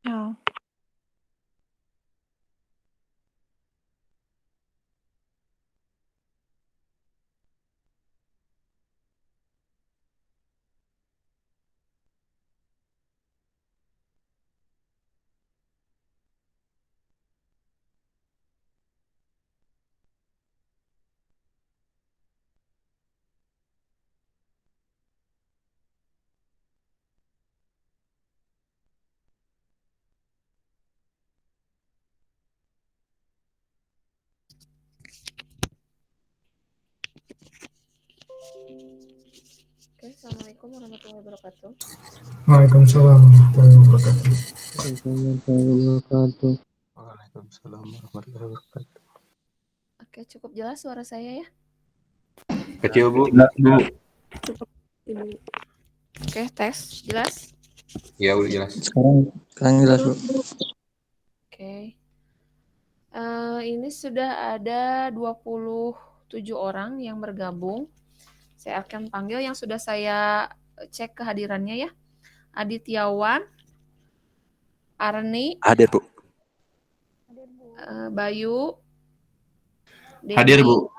Ya. Oke, Assalamualaikum warahmatullahi wabarakatuh. Waalaikumsalam warahmatullahi wabarakatuh. Waalaikumsalam warahmatullahi wabarakatuh. Oke, cukup jelas suara saya ya? Kecil Bu. Cukup, Ibu. Oke, tes. Jelas? Ya udah jelas. Sekarang jelas Bu. Oke. Ini sudah ada 27 orang yang bergabung. Saya akan panggil yang sudah saya cek kehadirannya ya. Adityawan, Arni, Hadir Bu. Bayu, Hadir Denny, Bu.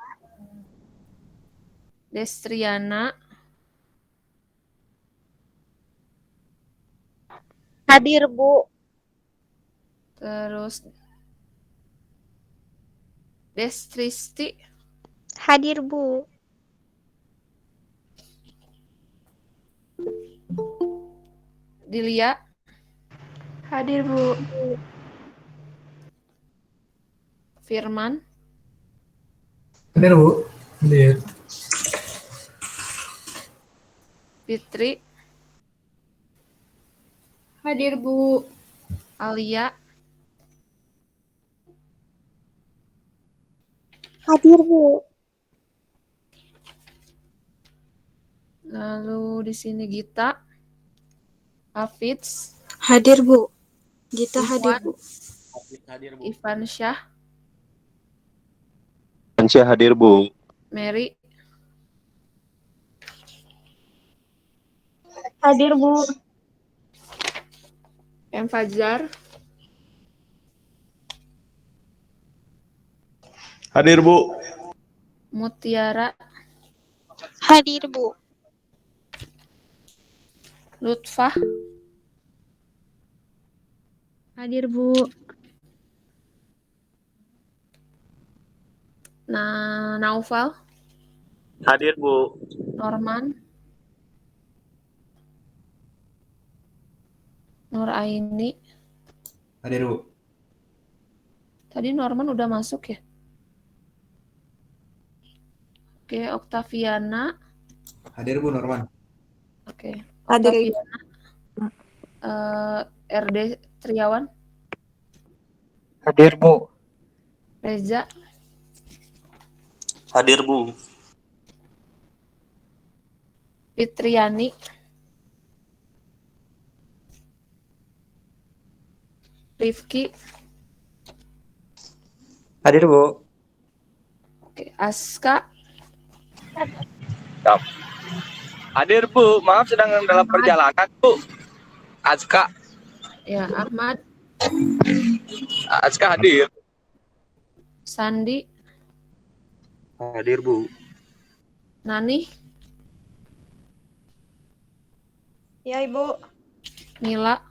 Destriana, Hadir, Bu. terus Destristi, Hadir, Bu. Dilia, Hadir, Bu. Firman, Hadir Bu. Hadir. Fitri, Hadir, Bu. Alia, Hadir, Bu. lalu di sini Gita, Hafiz, Hadir, Bu. Gita hadir, Ivan, Bu. Hadir Bu. Ivan Syah, Ansyah hadir Bu. Mary, Hadir, Bu. M. Fajar, Hadir Bu. Mutiara, Hadir, Bu. Lutfah, Hadir, Bu. Naufal, Hadir Bu. Norman, Nuraini. Hadir Bu. Tadi Norman udah masuk ya? Oke, Oktaviana. Hadir Bu Norman. Oke, Hadir, Oktaviana. RD Triawan, Hadir Bu. Reza, Hadir Bu. Fitriani, Rifki, Hadir Bu. oke, Aska, Hadir Bu. Maaf sedang dalam perjalanan Bu. Aska. ya Ahmad, Aska hadir. Sandi, Hadir Bu. Nani, Ya, Ibu. Mila,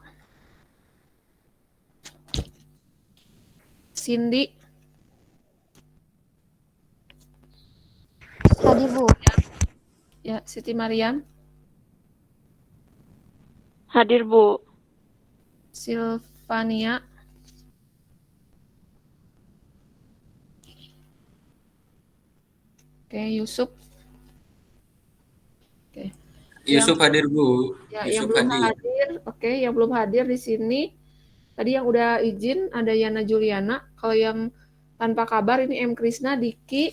Cindy, Hadir, Bu. ya Siti Mariam, Hadir, Bu. Silvania, Oke, Yusuf. Oke. Yusuf hadir, Bu. Ya, yang Yusuf belum hadir. hadir, oke, yang belum hadir di sini. Tadi yang udah izin ada Yana Juliana. Kalau yang tanpa kabar ini M Krisna, Diki.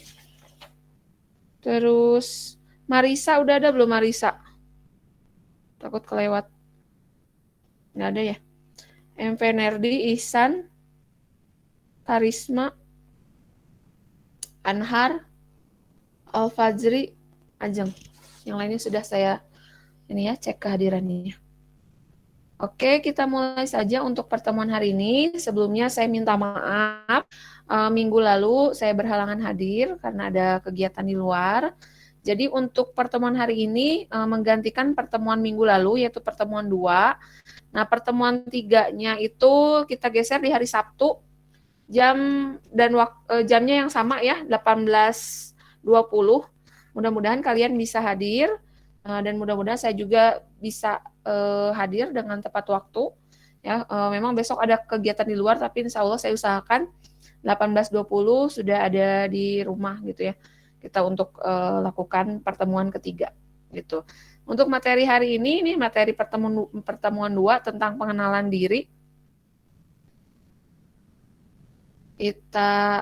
Terus Marisa udah ada belum Marisa? Takut kelewat. Nggak ada ya. MV Nerdi, Ihsan, Karisma, Anhar, Al-Fajri, Ajeng. Yang lainnya sudah saya ini ya cek kehadirannya. Oke, kita mulai saja untuk pertemuan hari ini. Sebelumnya saya minta maaf, minggu lalu saya berhalangan hadir karena ada kegiatan di luar. Jadi untuk pertemuan hari ini menggantikan pertemuan minggu lalu, yaitu pertemuan 2. Nah, pertemuan 3-nya itu kita geser di hari Sabtu, jam dan jamnya yang sama ya, 18.20. Mudah-mudahan kalian bisa hadir, dan mudah-mudahan saya juga bisa hadir dengan tepat waktu. Ya, memang besok ada kegiatan di luar, tapi insya Allah saya usahakan 18.20 sudah ada di rumah gitu ya. Kita untuk lakukan pertemuan ketiga gitu. Untuk materi hari ini materi pertemuan 2 tentang pengenalan diri. Kita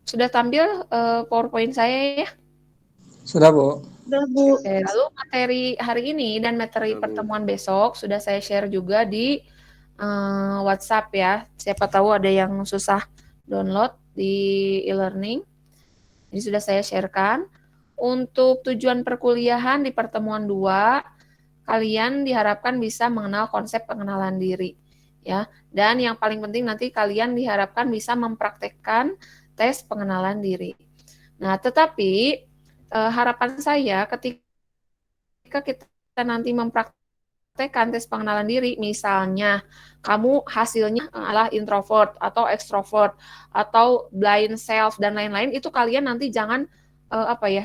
sudah tampil PowerPoint saya ya. Sudah, Bu. Udah, Bu. Oke, lalu materi hari ini dan materi pertemuan besok sudah saya share juga di WhatsApp ya. Siapa tahu ada yang susah download di e-learning. Ini sudah saya sharekan. Untuk tujuan perkuliahan di pertemuan 2, kalian diharapkan bisa mengenal konsep pengenalan diri. Ya, dan yang paling penting nanti kalian diharapkan bisa mempraktekkan tes pengenalan diri. Nah, tetapi harapan saya ketika kita nanti mempraktekkan tes pengenalan diri, misalnya kamu hasilnya adalah introvert atau extrovert atau blind self dan lain-lain, itu kalian nanti jangan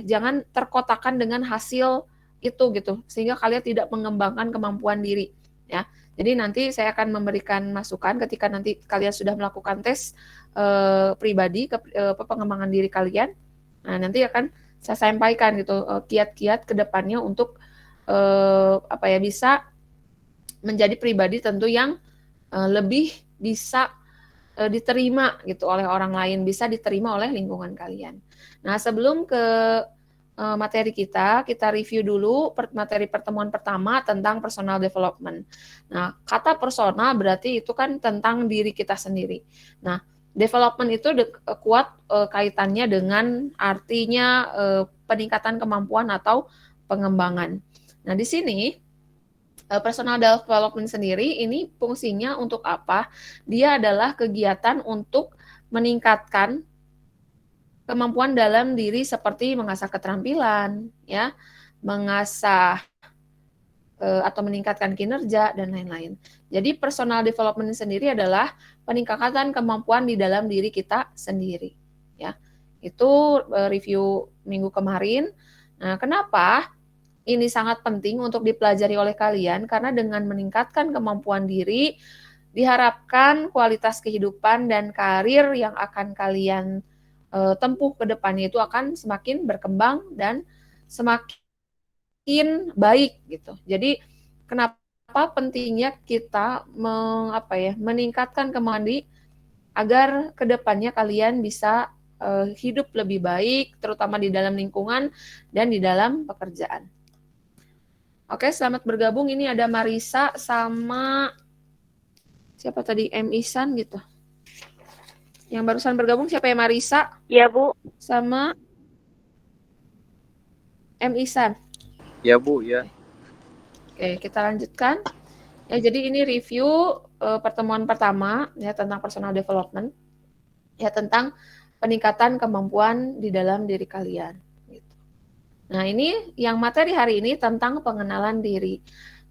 jangan terkotakkan dengan hasil itu gitu, sehingga kalian tidak mengembangkan kemampuan diri ya. Jadi nanti saya akan memberikan masukan ketika nanti kalian sudah melakukan tes pribadi pengembangan diri kalian. Nah, nanti akan saya sampaikan gitu kiat-kiat ke depannya untuk bisa menjadi pribadi tentu yang lebih bisa diterima gitu oleh orang lain, bisa diterima oleh lingkungan kalian. Nah, sebelum ke materi kita review dulu materi pertemuan pertama tentang personal development. Nah, kata personal berarti itu kan tentang diri kita sendiri. Nah, development itu kuat kaitannya dengan artinya peningkatan kemampuan atau pengembangan. Nah, di sini personal development sendiri ini fungsinya untuk apa? Dia adalah kegiatan untuk meningkatkan kemampuan dalam diri seperti mengasah keterampilan, ya, mengasah atau meningkatkan kinerja dan lain-lain. Jadi personal development sendiri adalah peningkatan kemampuan di dalam diri kita sendiri, ya. Itu review minggu kemarin. Nah, kenapa ini sangat penting untuk dipelajari oleh kalian? Karena dengan meningkatkan kemampuan diri, diharapkan kualitas kehidupan dan karir yang akan kalian tempuh ke depannya itu akan semakin berkembang dan semakin baik gitu. Jadi kenapa pentingnya kita meningkatkan kemampuan diri agar ke depannya kalian bisa hidup lebih baik, terutama di dalam lingkungan dan di dalam pekerjaan. Oke, selamat bergabung. Ini ada Marisa sama siapa tadi? M. Ihsan gitu. Yang barusan bergabung siapa ya, Marisa? Ya, Bu. Sama M. Ihsan. Ya, Bu, ya. Oke, kita lanjutkan. Ya, jadi ini review pertemuan pertama ya tentang personal development. Ya, tentang peningkatan kemampuan di dalam diri kalian. Gitu. Nah, ini yang materi hari ini tentang pengenalan diri.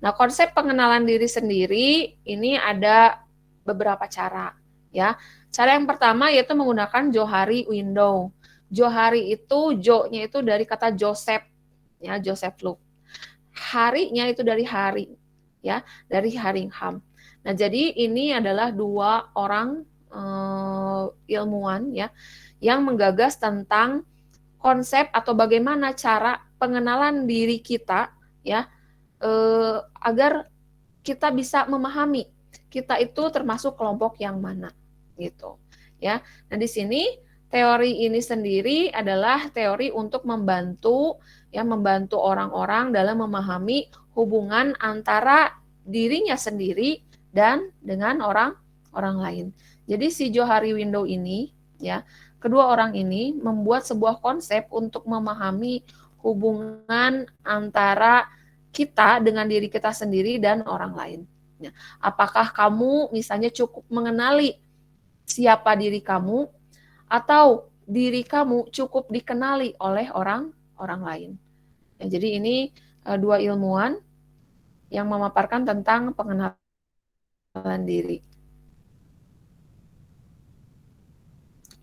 Nah, konsep pengenalan diri sendiri ini ada beberapa cara ya. Cara yang pertama yaitu menggunakan Johari window. Johari itu Jo-nya itu dari kata Joseph ya, Joseph Luke. Harinya itu dari hari ya, dari Haringham. Nah, jadi ini adalah 2 orang ilmuwan ya yang menggagas tentang konsep atau bagaimana cara pengenalan diri kita ya, agar kita bisa memahami kita itu termasuk kelompok yang mana gitu ya. Nah, di sini teori ini sendiri adalah teori untuk membantu orang-orang dalam memahami hubungan antara dirinya sendiri dan dengan orang lain. Jadi si Johari Window ini ya, kedua orang ini membuat sebuah konsep untuk memahami hubungan antara kita dengan diri kita sendiri dan orang lain. Apakah kamu misalnya cukup mengenali siapa diri kamu, atau diri kamu cukup dikenali oleh orang lain. Ya, jadi ini dua ilmuwan yang memaparkan tentang pengenalan diri.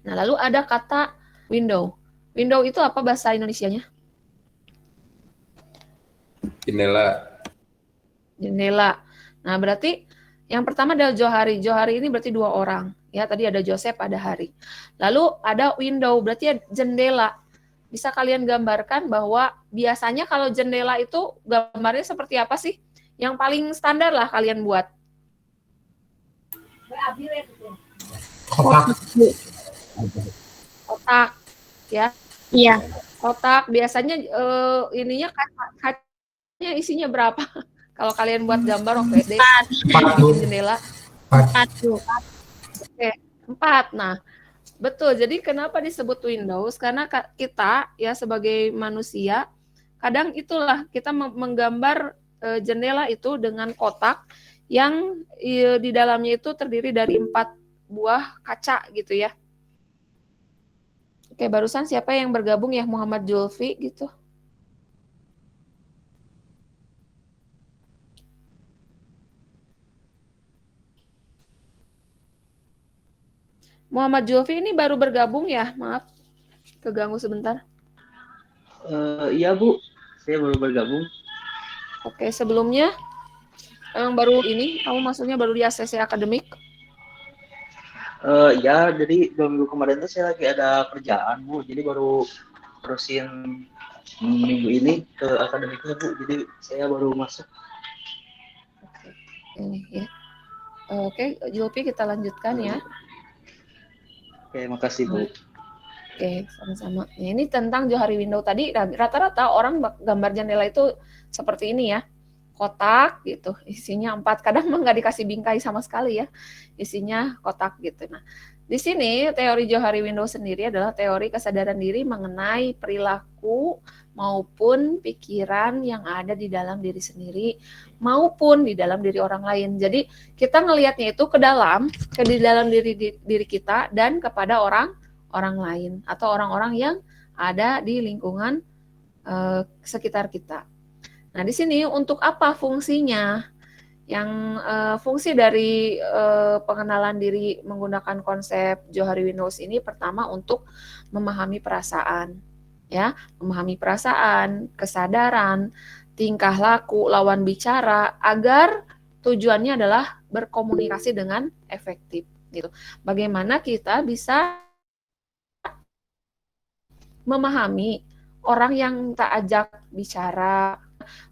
Nah, lalu ada kata window. Window itu apa bahasa Indonesianya? Jendela. Jendela. Nah, berarti yang pertama adalah Johari. Johari ini berarti dua orang. Ya, tadi ada Joseph, ada Hari. Lalu ada window, berarti ya jendela. Bisa kalian gambarkan bahwa biasanya kalau jendela itu gambarnya seperti apa sih? Yang paling standar lah kalian buat. Kotak. Kotak, ya. Iya. Kotak biasanya ininya kacanya isinya berapa? Kalau kalian buat gambar waktu SD, jendela. 4. Oke, 4. Nah, betul. Jadi kenapa disebut Windows? Karena kita ya sebagai manusia, kadang itulah kita menggambar jendela itu dengan kotak yang di dalamnya itu terdiri dari 4 buah kaca gitu ya. Oke, barusan siapa yang bergabung ya? Muhammad Julfi gitu. Muhammad Julfi ini baru bergabung ya? Maaf, keganggu sebentar. Iya Bu, saya baru bergabung. Oke, sebelumnya yang baru ini, kamu maksudnya baru di ACC Akademik? Ya, jadi 2 minggu kemarin tuh saya lagi ada kerjaan Bu, jadi baru terusin minggu ini ke akademiknya Bu, jadi saya baru masuk. Oke, ini ya. Oke, Julfi kita lanjutkan ya. Oke, makasih Bu. Oke, sama-sama. Ya, ini tentang Johari Window tadi, rata-rata orang gambar jendela itu seperti ini ya. Kotak gitu, isinya 4. Kadang nggak dikasih bingkai sama sekali ya, isinya kotak gitu. Nah, di sini teori Johari Window sendiri adalah teori kesadaran diri mengenai perilaku maupun pikiran yang ada di dalam diri sendiri maupun di dalam diri orang lain. Jadi kita ngelihatnya itu ke di dalam diri kita dan kepada orang lain atau orang-orang yang ada di lingkungan sekitar kita. Nah, di sini untuk apa fungsinya? Yang fungsi dari pengenalan diri menggunakan konsep Johari Windows ini pertama untuk memahami perasaan, ya, memahami perasaan, kesadaran, tingkah laku, lawan bicara, agar tujuannya adalah berkomunikasi dengan efektif, gitu. Bagaimana kita bisa memahami orang yang kita ajak bicara,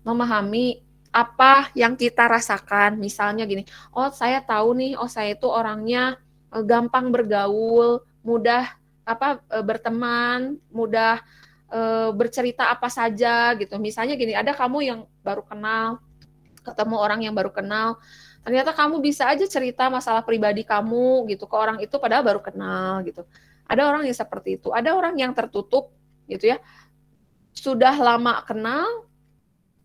memahami apa yang kita rasakan. Misalnya gini, oh saya tahu nih, oh saya itu orangnya gampang bergaul, mudah berteman, mudah bercerita apa saja gitu. Misalnya gini, ada kamu yang baru kenal, ketemu orang yang baru kenal, ternyata kamu bisa aja cerita masalah pribadi kamu gitu ke orang itu padahal baru kenal gitu. Ada orang yang seperti itu, ada orang yang tertutup gitu ya, sudah lama kenal,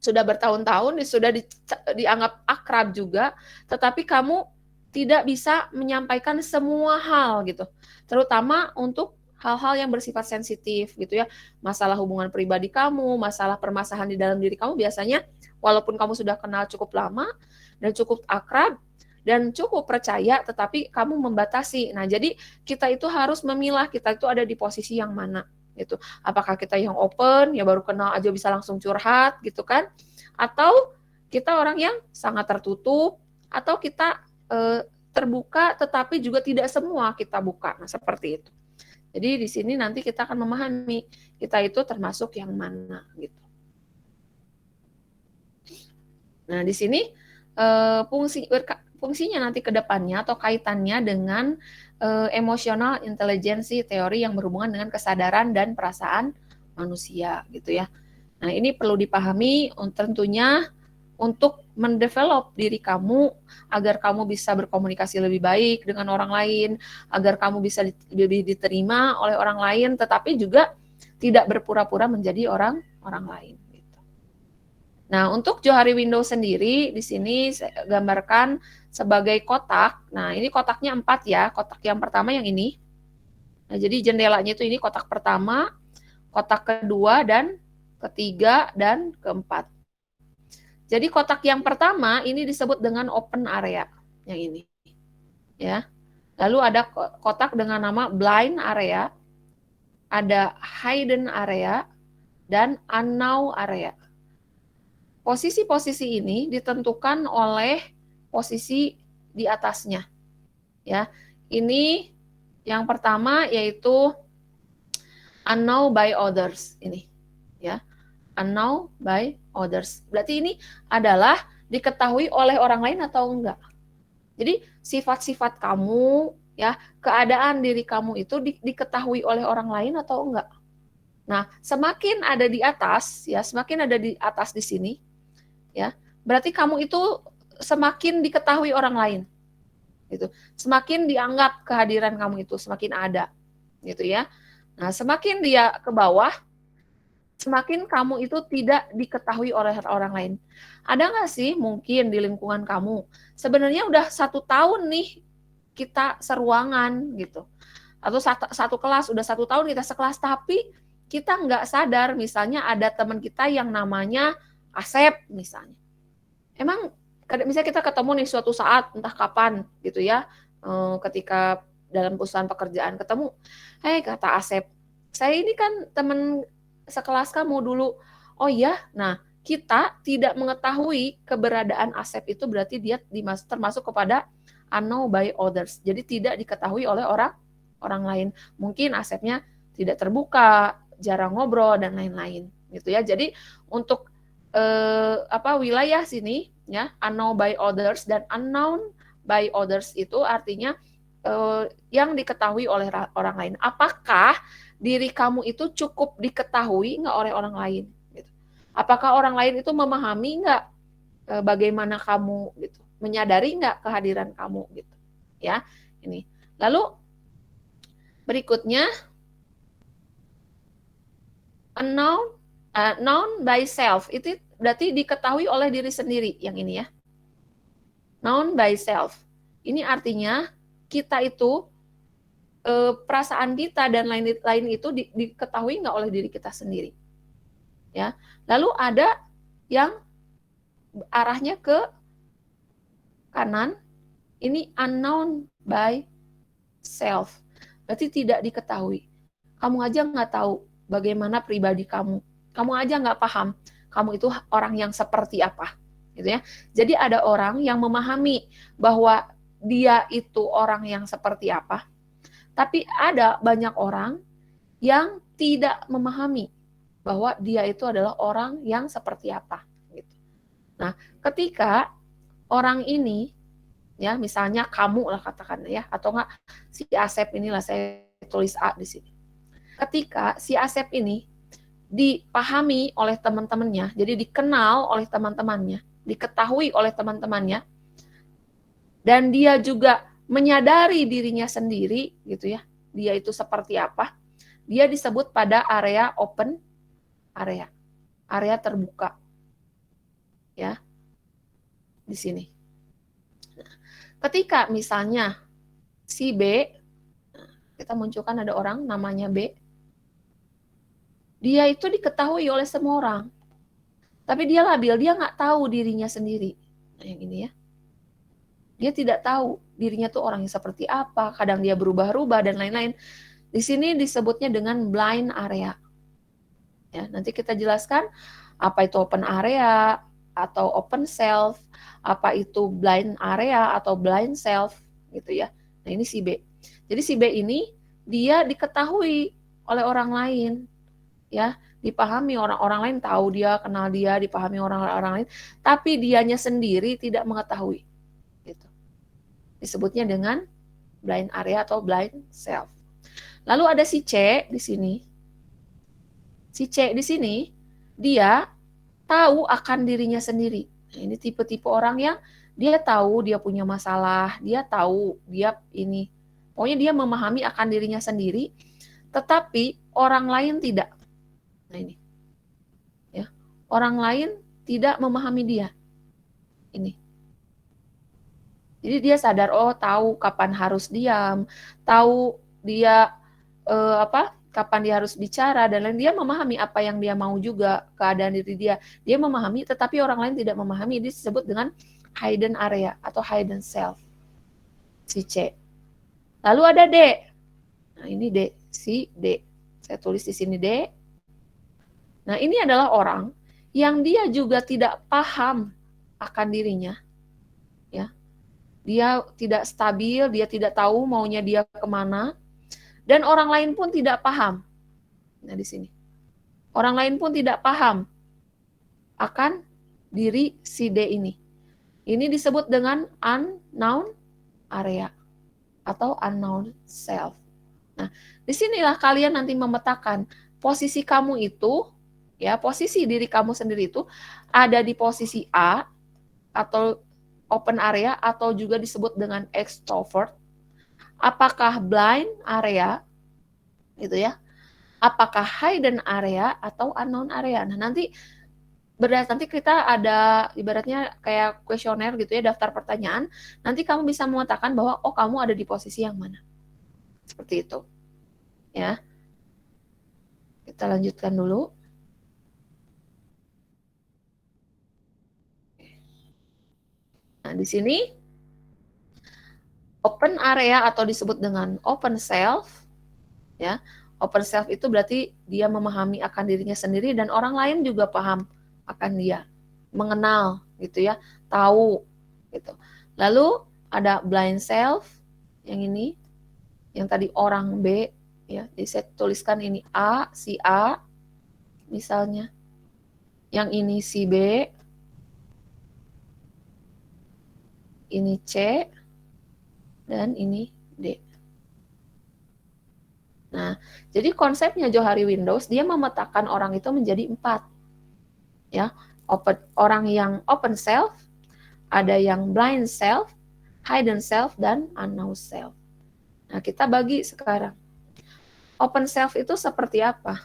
sudah bertahun-tahun, sudah dianggap akrab juga, tetapi kamu tidak bisa menyampaikan semua hal gitu, terutama untuk hal-hal yang bersifat sensitif gitu ya, masalah hubungan pribadi kamu, masalah permasalahan di dalam diri kamu, biasanya walaupun kamu sudah kenal cukup lama dan cukup akrab dan cukup percaya, tetapi kamu membatasi. Nah, jadi kita itu harus memilah, kita itu ada di posisi yang mana gitu. Apakah kita yang open, ya baru kenal aja bisa langsung curhat gitu kan? Atau kita orang yang sangat tertutup, atau kita terbuka tetapi juga tidak semua kita buka. Nah, seperti itu. Jadi di sini nanti kita akan memahami kita itu termasuk yang mana gitu. Nah, di sini fungsinya nanti ke depannya atau kaitannya dengan emotional intelligence teori yang berhubungan dengan kesadaran dan perasaan manusia gitu ya. Nah, ini perlu dipahami tentunya untuk mendevelop diri kamu agar kamu bisa berkomunikasi lebih baik dengan orang lain, agar kamu bisa lebih diterima oleh orang lain, tetapi juga tidak berpura-pura menjadi orang lain. Gitu. Nah, untuk Johari Window sendiri, di sini saya gambarkan sebagai kotak. Nah, ini kotaknya 4 ya. Kotak yang pertama yang ini. Nah, jadi jendelanya itu ini kotak pertama, kotak kedua, dan ketiga, dan keempat. Jadi kotak yang pertama ini disebut dengan open area, yang ini. Ya. Lalu ada kotak dengan nama blind area, ada hidden area, dan unknown area. Posisi-posisi ini ditentukan oleh posisi di atasnya. Ya. Ini yang pertama yaitu unknown by others ini, ya. Unknown by others. Berarti ini adalah diketahui oleh orang lain atau enggak. Jadi sifat-sifat kamu, ya, keadaan diri kamu itu diketahui oleh orang lain atau enggak. Nah, semakin ada di atas, ya, semakin ada di atas di sini, ya, berarti kamu itu semakin diketahui orang lain, gitu. Semakin dianggap kehadiran kamu itu semakin ada, gitu ya. Nah, semakin dia ke bawah, semakin kamu itu tidak diketahui oleh orang lain. Ada nggak sih mungkin di lingkungan kamu, sebenarnya udah 1 tahun nih kita seruangan gitu, atau satu kelas, udah 1 tahun kita sekelas, tapi kita nggak sadar misalnya ada teman kita yang namanya Asep misalnya. Emang misalnya kita ketemu nih suatu saat, entah kapan gitu ya, ketika dalam perusahaan pekerjaan ketemu, "Hei," kata Asep, "saya ini kan teman sekelas kamu dulu." Oh iya, nah kita tidak mengetahui keberadaan Asep itu berarti dia termasuk kepada unknown by others. Jadi tidak diketahui oleh orang lain. Mungkin Asepnya tidak terbuka, jarang ngobrol dan lain-lain, gitu ya. Jadi untuk wilayah sini ya, unknown by others dan unknown by others itu artinya yang diketahui oleh orang lain. Apakah diri kamu itu cukup diketahui nggak oleh orang lain? Gitu. Apakah orang lain itu memahami nggak bagaimana kamu, gitu, menyadari nggak kehadiran kamu, gitu, ya. Ini. Lalu berikutnya known by self itu berarti diketahui oleh diri sendiri, yang ini ya. Known by self. Ini artinya kita itu perasaan kita dan lain itu diketahui nggak oleh diri kita sendiri, ya. Lalu ada yang arahnya ke kanan, ini unknown by self, berarti tidak diketahui. Kamu aja nggak tahu bagaimana pribadi kamu aja nggak paham kamu itu orang yang seperti apa, gitu ya. Jadi ada orang yang memahami bahwa dia itu orang yang seperti apa, tapi ada banyak orang yang tidak memahami bahwa dia itu adalah orang yang seperti apa. Gitu. Nah, ketika orang ini, ya misalnya kamu lah katakan ya, atau enggak si Asep inilah, saya tulis A di sini. Ketika si Asep ini dipahami oleh teman-temannya, jadi dikenal oleh teman-temannya, diketahui oleh teman-temannya, dan dia juga menyadari dirinya sendiri, gitu ya, dia itu seperti apa, dia disebut pada area open area terbuka, ya, di sini. Ketika misalnya si B, kita munculkan ada orang namanya B, dia itu diketahui oleh semua orang, tapi dia labil, dia nggak tahu dirinya sendiri. Nah, yang ini ya. Dia tidak tahu dirinya tuh orang yang seperti apa, kadang dia berubah-ubah dan lain-lain. Di sini disebutnya dengan blind area. Ya, nanti kita jelaskan apa itu open area atau open self, apa itu blind area atau blind self, gitu ya. Nah, ini si B. Jadi si B ini dia diketahui oleh orang lain, ya, dipahami orang-orang lain, tahu dia, kenal dia, dipahami orang-orang lain, tapi dianya sendiri tidak mengetahui. Gitu. Disebutnya dengan blind area atau blind self. Lalu ada si C di sini. Si C di sini dia tahu akan dirinya sendiri. Nah, ini tipe-tipe orang yang dia tahu dia punya masalah, dia tahu dia ini. Pokoknya dia memahami akan dirinya sendiri, tetapi orang lain tidak. Nah ini. Ya. Orang lain tidak memahami dia. Ini. Jadi dia sadar, oh tahu kapan harus diam, tahu dia kapan dia harus bicara, dan lain. Dia memahami apa yang dia mau juga, keadaan diri dia. Dia memahami, tetapi orang lain tidak memahami. Ini disebut dengan hidden area atau hidden self. Si C. Lalu ada D. Nah ini D, si D. Saya tulis di sini D. Nah ini adalah orang yang dia juga tidak paham akan dirinya. Ya. Dia tidak stabil, dia tidak tahu maunya dia kemana. Dan orang lain pun tidak paham. Nah di sini. Orang lain pun tidak paham akan diri si D ini. Ini disebut dengan unknown area atau unknown self. Nah, disinilah kalian nanti memetakan posisi kamu itu, ya, posisi diri kamu sendiri itu ada di posisi A atau open area atau juga disebut dengan extrovert. Apakah blind area, gitu ya? Apakah hidden area atau unknown area? Nah nanti kita ada ibaratnya kayak kuesioner gitu ya, daftar pertanyaan. Nanti kamu bisa mengatakan bahwa oh kamu ada di posisi yang mana. Seperti itu, ya. Kita lanjutkan dulu. Nah di sini open area atau disebut dengan open self, ya. Open self itu berarti dia memahami akan dirinya sendiri dan orang lain juga paham akan dia, mengenal gitu ya, tahu gitu. Lalu ada blind self yang ini, yang tadi orang B ya. Jadi saya tuliskan ini A, si A misalnya. Yang ini si B. Ini C. Dan ini D. Nah, jadi konsepnya Johari Windows, dia memetakan orang itu menjadi 4. Ya, orang yang open self, ada yang blind self, hidden self, dan unknown self. Nah, kita bagi sekarang. Open self itu seperti apa?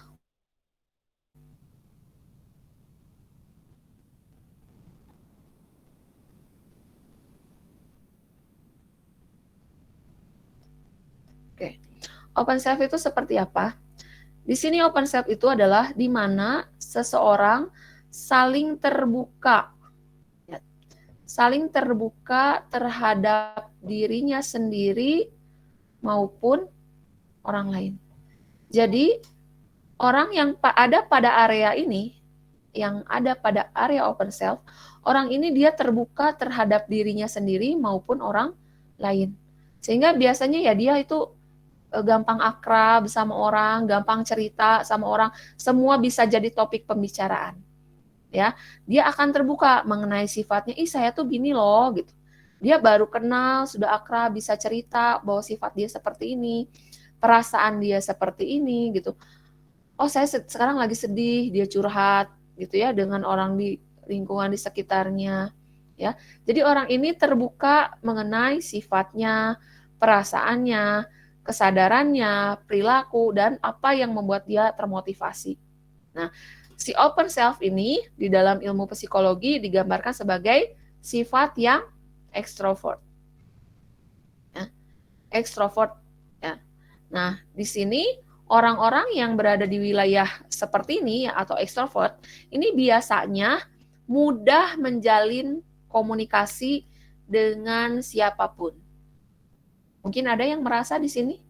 Oke. Open self itu seperti apa? Di sini open self itu adalah di mana seseorang saling terbuka. Ya. Saling terbuka terhadap dirinya sendiri maupun orang lain. Jadi, orang yang ada pada area ini, yang ada pada area open self, orang ini dia terbuka terhadap dirinya sendiri maupun orang lain. Sehingga biasanya ya dia itu gampang akrab sama orang, gampang cerita sama orang, semua bisa jadi topik pembicaraan. Ya, dia akan terbuka mengenai sifatnya, saya tuh gini loh gitu. Dia baru kenal, sudah akrab, bisa cerita bahwa sifat dia seperti ini, perasaan dia seperti ini gitu. Oh, saya sekarang lagi sedih, dia curhat gitu ya dengan orang di lingkungan di sekitarnya ya. Jadi orang ini terbuka mengenai sifatnya, perasaannya, kesadarannya, perilaku, dan apa yang membuat dia termotivasi. Nah, si open self ini di dalam ilmu psikologi digambarkan sebagai sifat yang ekstrovert. Ya, ekstrovert. Ya. Nah, di sini orang-orang yang berada di wilayah seperti ini atau ekstrovert, ini biasanya mudah menjalin komunikasi dengan siapapun. Mungkin ada yang merasa di sini,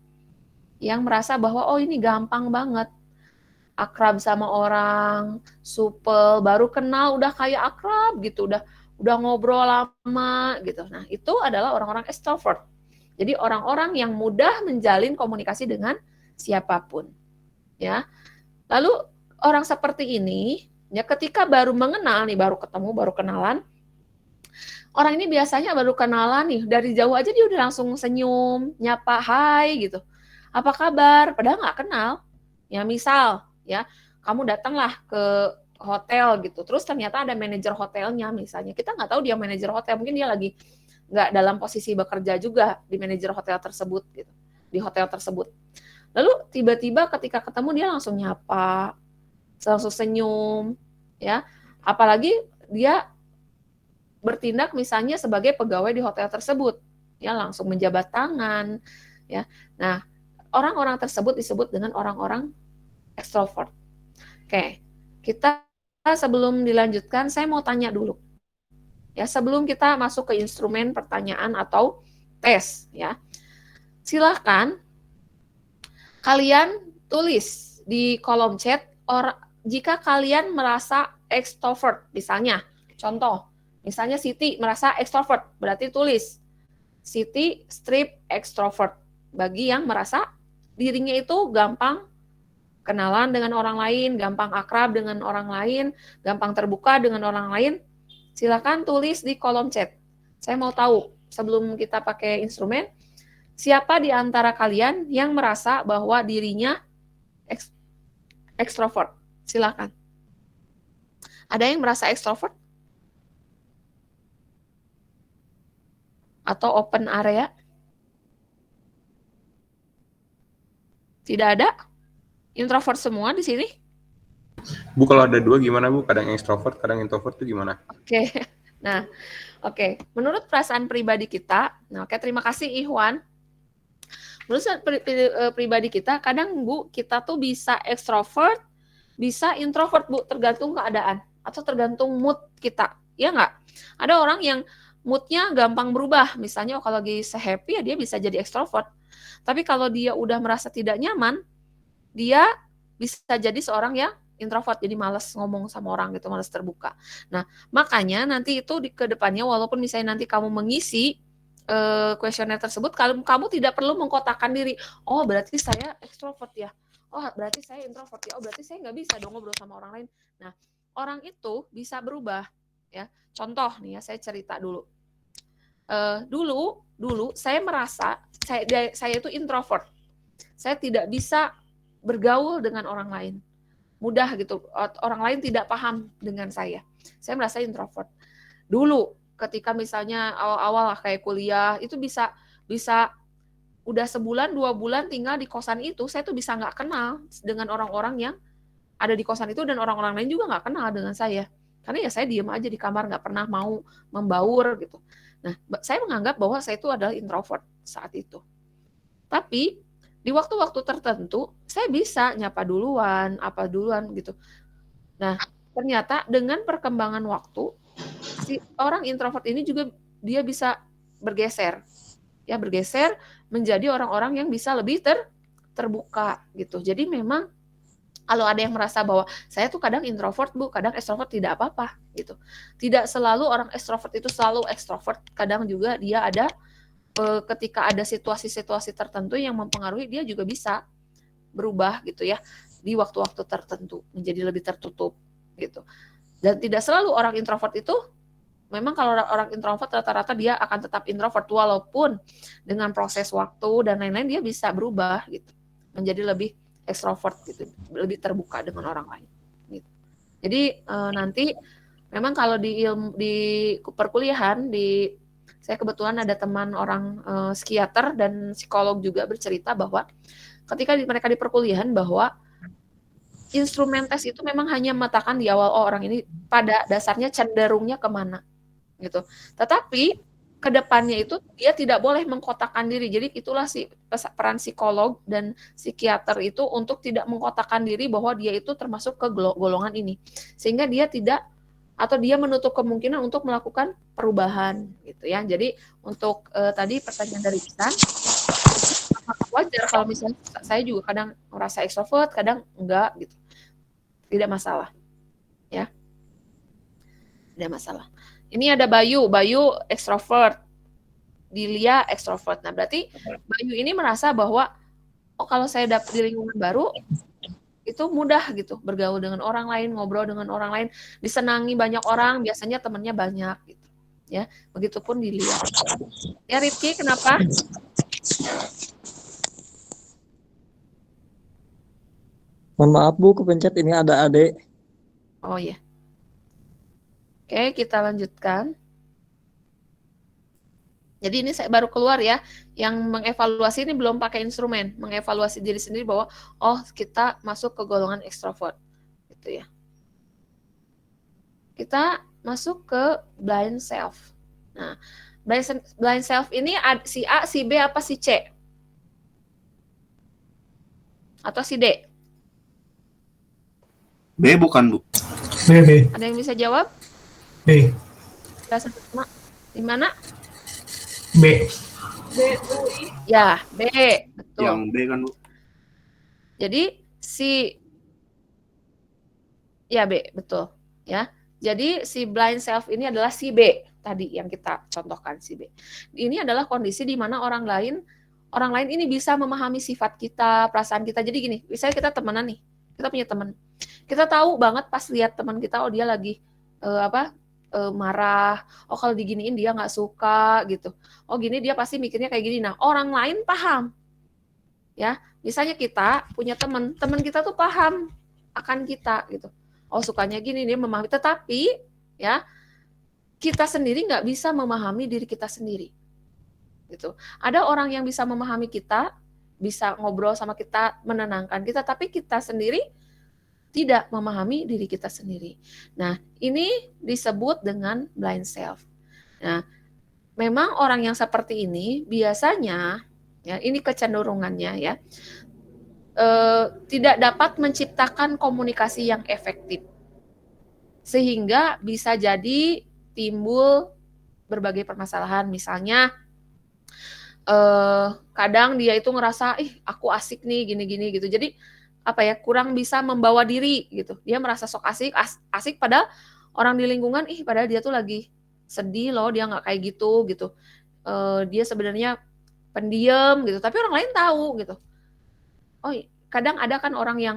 yang merasa bahwa oh ini gampang banget, akrab sama orang, supel, baru kenal udah kayak akrab gitu, udah ngobrol lama gitu. Nah itu adalah orang-orang extrovert. Jadi orang-orang yang mudah menjalin komunikasi dengan siapapun, ya. Lalu orang seperti ini, ya ketika baru mengenal nih, baru ketemu, baru kenalan, orang ini biasanya baru kenalan nih, dari jauh aja dia udah langsung senyum, nyapa, hai gitu. Apa kabar? Padahal nggak kenal. Ya misal, ya kamu datanglah ke hotel gitu, terus ternyata ada manajer hotelnya misalnya. Kita nggak tahu dia manajer hotel, mungkin dia lagi nggak dalam posisi bekerja juga di manajer hotel tersebut gitu, di hotel tersebut. Lalu tiba-tiba ketika ketemu dia langsung nyapa, langsung senyum, ya. Apalagi dia bertindak misalnya sebagai pegawai di hotel tersebut, ya langsung menjabat tangan, ya. Nah, orang-orang tersebut disebut dengan orang-orang ekstrovert. Oke, kita sebelum dilanjutkan, saya mau tanya dulu. Ya, sebelum kita masuk ke instrumen pertanyaan atau tes, ya. Silahkan kalian tulis di kolom chat jika kalian merasa extrovert, misalnya. Contoh, misalnya Siti merasa extrovert, berarti tulis Siti strip extrovert. Bagi yang merasa dirinya itu gampang kenalan dengan orang lain, gampang akrab dengan orang lain, gampang terbuka dengan orang lain, silakan tulis di kolom chat. Saya mau tahu, sebelum kita pakai instrumen, siapa di antara kalian yang merasa bahwa dirinya ekstrovert? Silakan. Ada yang merasa ekstrovert? Atau open area? Tidak ada? Introvert semua di sini? Bu, kalau ada dua gimana Bu? Kadang extrovert, kadang introvert itu gimana? Oke. Nah, oke. Menurut perasaan pribadi kita, nah oke, terima kasih Ihwan. Menurut pribadi kita, kadang Bu, kita tuh bisa ekstrovert, bisa introvert Bu, tergantung keadaan atau tergantung mood kita. Ya nggak? Ada orang yang moodnya gampang berubah. Misalnya kalau lagi happy ya dia bisa jadi ekstrovert. Tapi kalau dia udah merasa tidak nyaman, dia bisa jadi seorang yang introvert, jadi malas ngomong sama orang gitu, malas terbuka. Nah, makanya nanti itu ke depannya, walaupun misalnya nanti kamu mengisi kuesioner tersebut, kamu tidak perlu mengkotakkan diri. Oh, berarti saya ekstrovert ya. Oh, berarti saya introvert ya. Oh, berarti saya nggak bisa dong ngobrol sama orang lain. Nah, orang itu bisa berubah ya. Contoh nih ya, saya cerita dulu. Dulu saya merasa saya itu introvert. Saya tidak bisa bergaul dengan orang lain. Mudah gitu. Orang lain tidak paham dengan saya. Saya merasa introvert. Dulu ketika misalnya awal-awal lah kayak kuliah, itu bisa udah sebulan, 2 bulan tinggal di kosan itu, saya tuh bisa nggak kenal dengan orang-orang yang ada di kosan itu, dan orang-orang lain juga nggak kenal dengan saya. Karena ya saya diem aja di kamar, nggak pernah mau membaur gitu. Nah, saya menganggap bahwa saya itu adalah introvert saat itu. Tapi di waktu-waktu tertentu, saya bisa nyapa duluan, apa duluan gitu. Nah, ternyata dengan perkembangan waktu, si orang introvert ini juga dia bisa bergeser. Ya, bergeser menjadi orang-orang yang bisa lebih terbuka gitu. Jadi memang kalau ada yang merasa bahwa saya tuh kadang introvert Bu, kadang extrovert, tidak apa-apa gitu. Tidak selalu orang extrovert itu selalu extrovert. Kadang juga dia ada ketika ada situasi-situasi tertentu yang mempengaruhi, dia juga bisa berubah gitu ya di waktu-waktu tertentu menjadi lebih tertutup gitu. Dan tidak selalu orang introvert itu, memang kalau orang introvert rata-rata dia akan tetap introvert, walaupun dengan proses waktu dan lain-lain dia bisa berubah gitu menjadi lebih ekstrovert gitu, lebih terbuka dengan orang lain gitu. Jadi nanti memang kalau di perkuliahan, saya kebetulan ada teman orang psikiater dan psikolog juga bercerita bahwa ketika mereka di perkuliahan, bahwa instrumen tes itu memang hanya memetakan di awal, orang ini pada dasarnya cenderungnya kemana gitu. Tetapi ke depannya itu dia tidak boleh mengkotakkan diri. Jadi itulah peran psikolog dan psikiater itu untuk tidak mengkotakkan diri bahwa dia itu termasuk ke golongan ini. Sehingga dia tidak, atau dia menutup kemungkinan untuk melakukan perubahan gitu ya. Jadi untuk tadi pertanyaan dari Isan, wajar kalau misalnya saya juga kadang merasa extrovert, kadang enggak gitu. Tidak masalah. Ya. Tidak masalah. Ini ada Bayu extrovert. di Lia ekstrovert. Nah, berarti Bayu ini merasa bahwa oh kalau saya dapet di lingkungan baru itu mudah gitu bergaul dengan orang lain, ngobrol dengan orang lain, disenangi banyak orang, biasanya temennya banyak gitu. Ya, begitupun di Lia. Ya Rifki, kenapa? Mohon maaf Bu, kepencet ini ada adik. Oh ya. Oke, kita lanjutkan. Jadi ini saya baru keluar ya, yang mengevaluasi ini belum pakai instrumen, mengevaluasi diri sendiri bahwa oh kita masuk ke golongan ekstrovert, gitu ya. Kita masuk ke blind self. Nah, blind self ini si A, si B, apa si C? Atau si D? B bukan Bu. B. Ada yang bisa jawab? B. Di mana? B. Ya, B, betul. Yang B kan Bu. Jadi ya B, betul. Ya, jadi si blind self ini adalah si B tadi yang kita contohkan si B. Ini adalah kondisi di mana orang lain ini bisa memahami sifat kita, perasaan kita. Jadi gini, misalnya kita temenan nih, kita punya teman, kita tahu banget pas lihat teman kita, oh dia lagi marah, oh kalau diginiin dia nggak suka gitu, oh gini dia pasti mikirnya kayak gini. Nah orang lain paham, ya misalnya kita punya teman kita tuh paham akan kita gitu, oh sukanya gini, dia memahami, tetapi ya kita sendiri nggak bisa memahami diri kita sendiri gitu. Ada orang yang bisa memahami kita, bisa ngobrol sama kita, menenangkan kita, tapi kita sendiri tidak memahami diri kita sendiri. Nah, ini disebut dengan blind self. Nah, memang orang yang seperti ini biasanya, ya ini kecenderungannya ya, tidak dapat menciptakan komunikasi yang efektif. Sehingga bisa jadi timbul berbagai permasalahan. Misalnya, kadang dia itu ngerasa, aku asik nih, gini-gini gitu. Jadi, kurang bisa membawa diri gitu. Dia merasa sok asik padahal orang di lingkungan padahal dia tuh lagi sedih loh, dia nggak kayak gitu. Dia sebenarnya pendiam gitu, tapi orang lain tahu gitu. Oh, kadang ada kan orang yang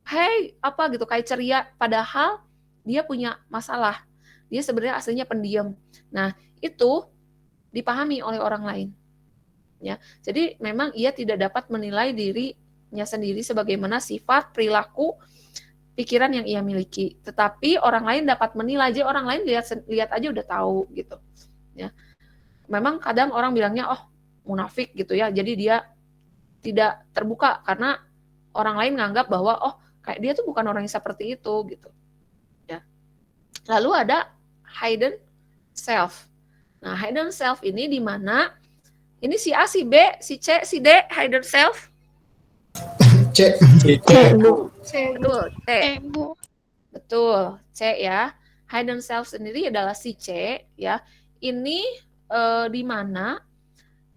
hey, gitu kayak ceria padahal dia punya masalah. Dia sebenarnya aslinya pendiam. Nah, itu dipahami oleh orang lain. Ya. Jadi memang ia tidak dapat menilai diri sendiri sebagaimana sifat, perilaku, pikiran yang ia miliki. Tetapi orang lain dapat menilai aja, orang lain lihat aja udah tahu gitu. Ya. Memang kadang orang bilangnya munafik gitu ya. Jadi dia tidak terbuka karena orang lain nganggap bahwa kayak dia tuh bukan orang yang seperti itu gitu. Ya. Lalu ada hidden self. Nah, hidden self ini di mana ini si A, si B, si C, si D, hidden self. C. Betul, C. Betul, C ya. Hidden self sendiri adalah si C ya. Ini di mana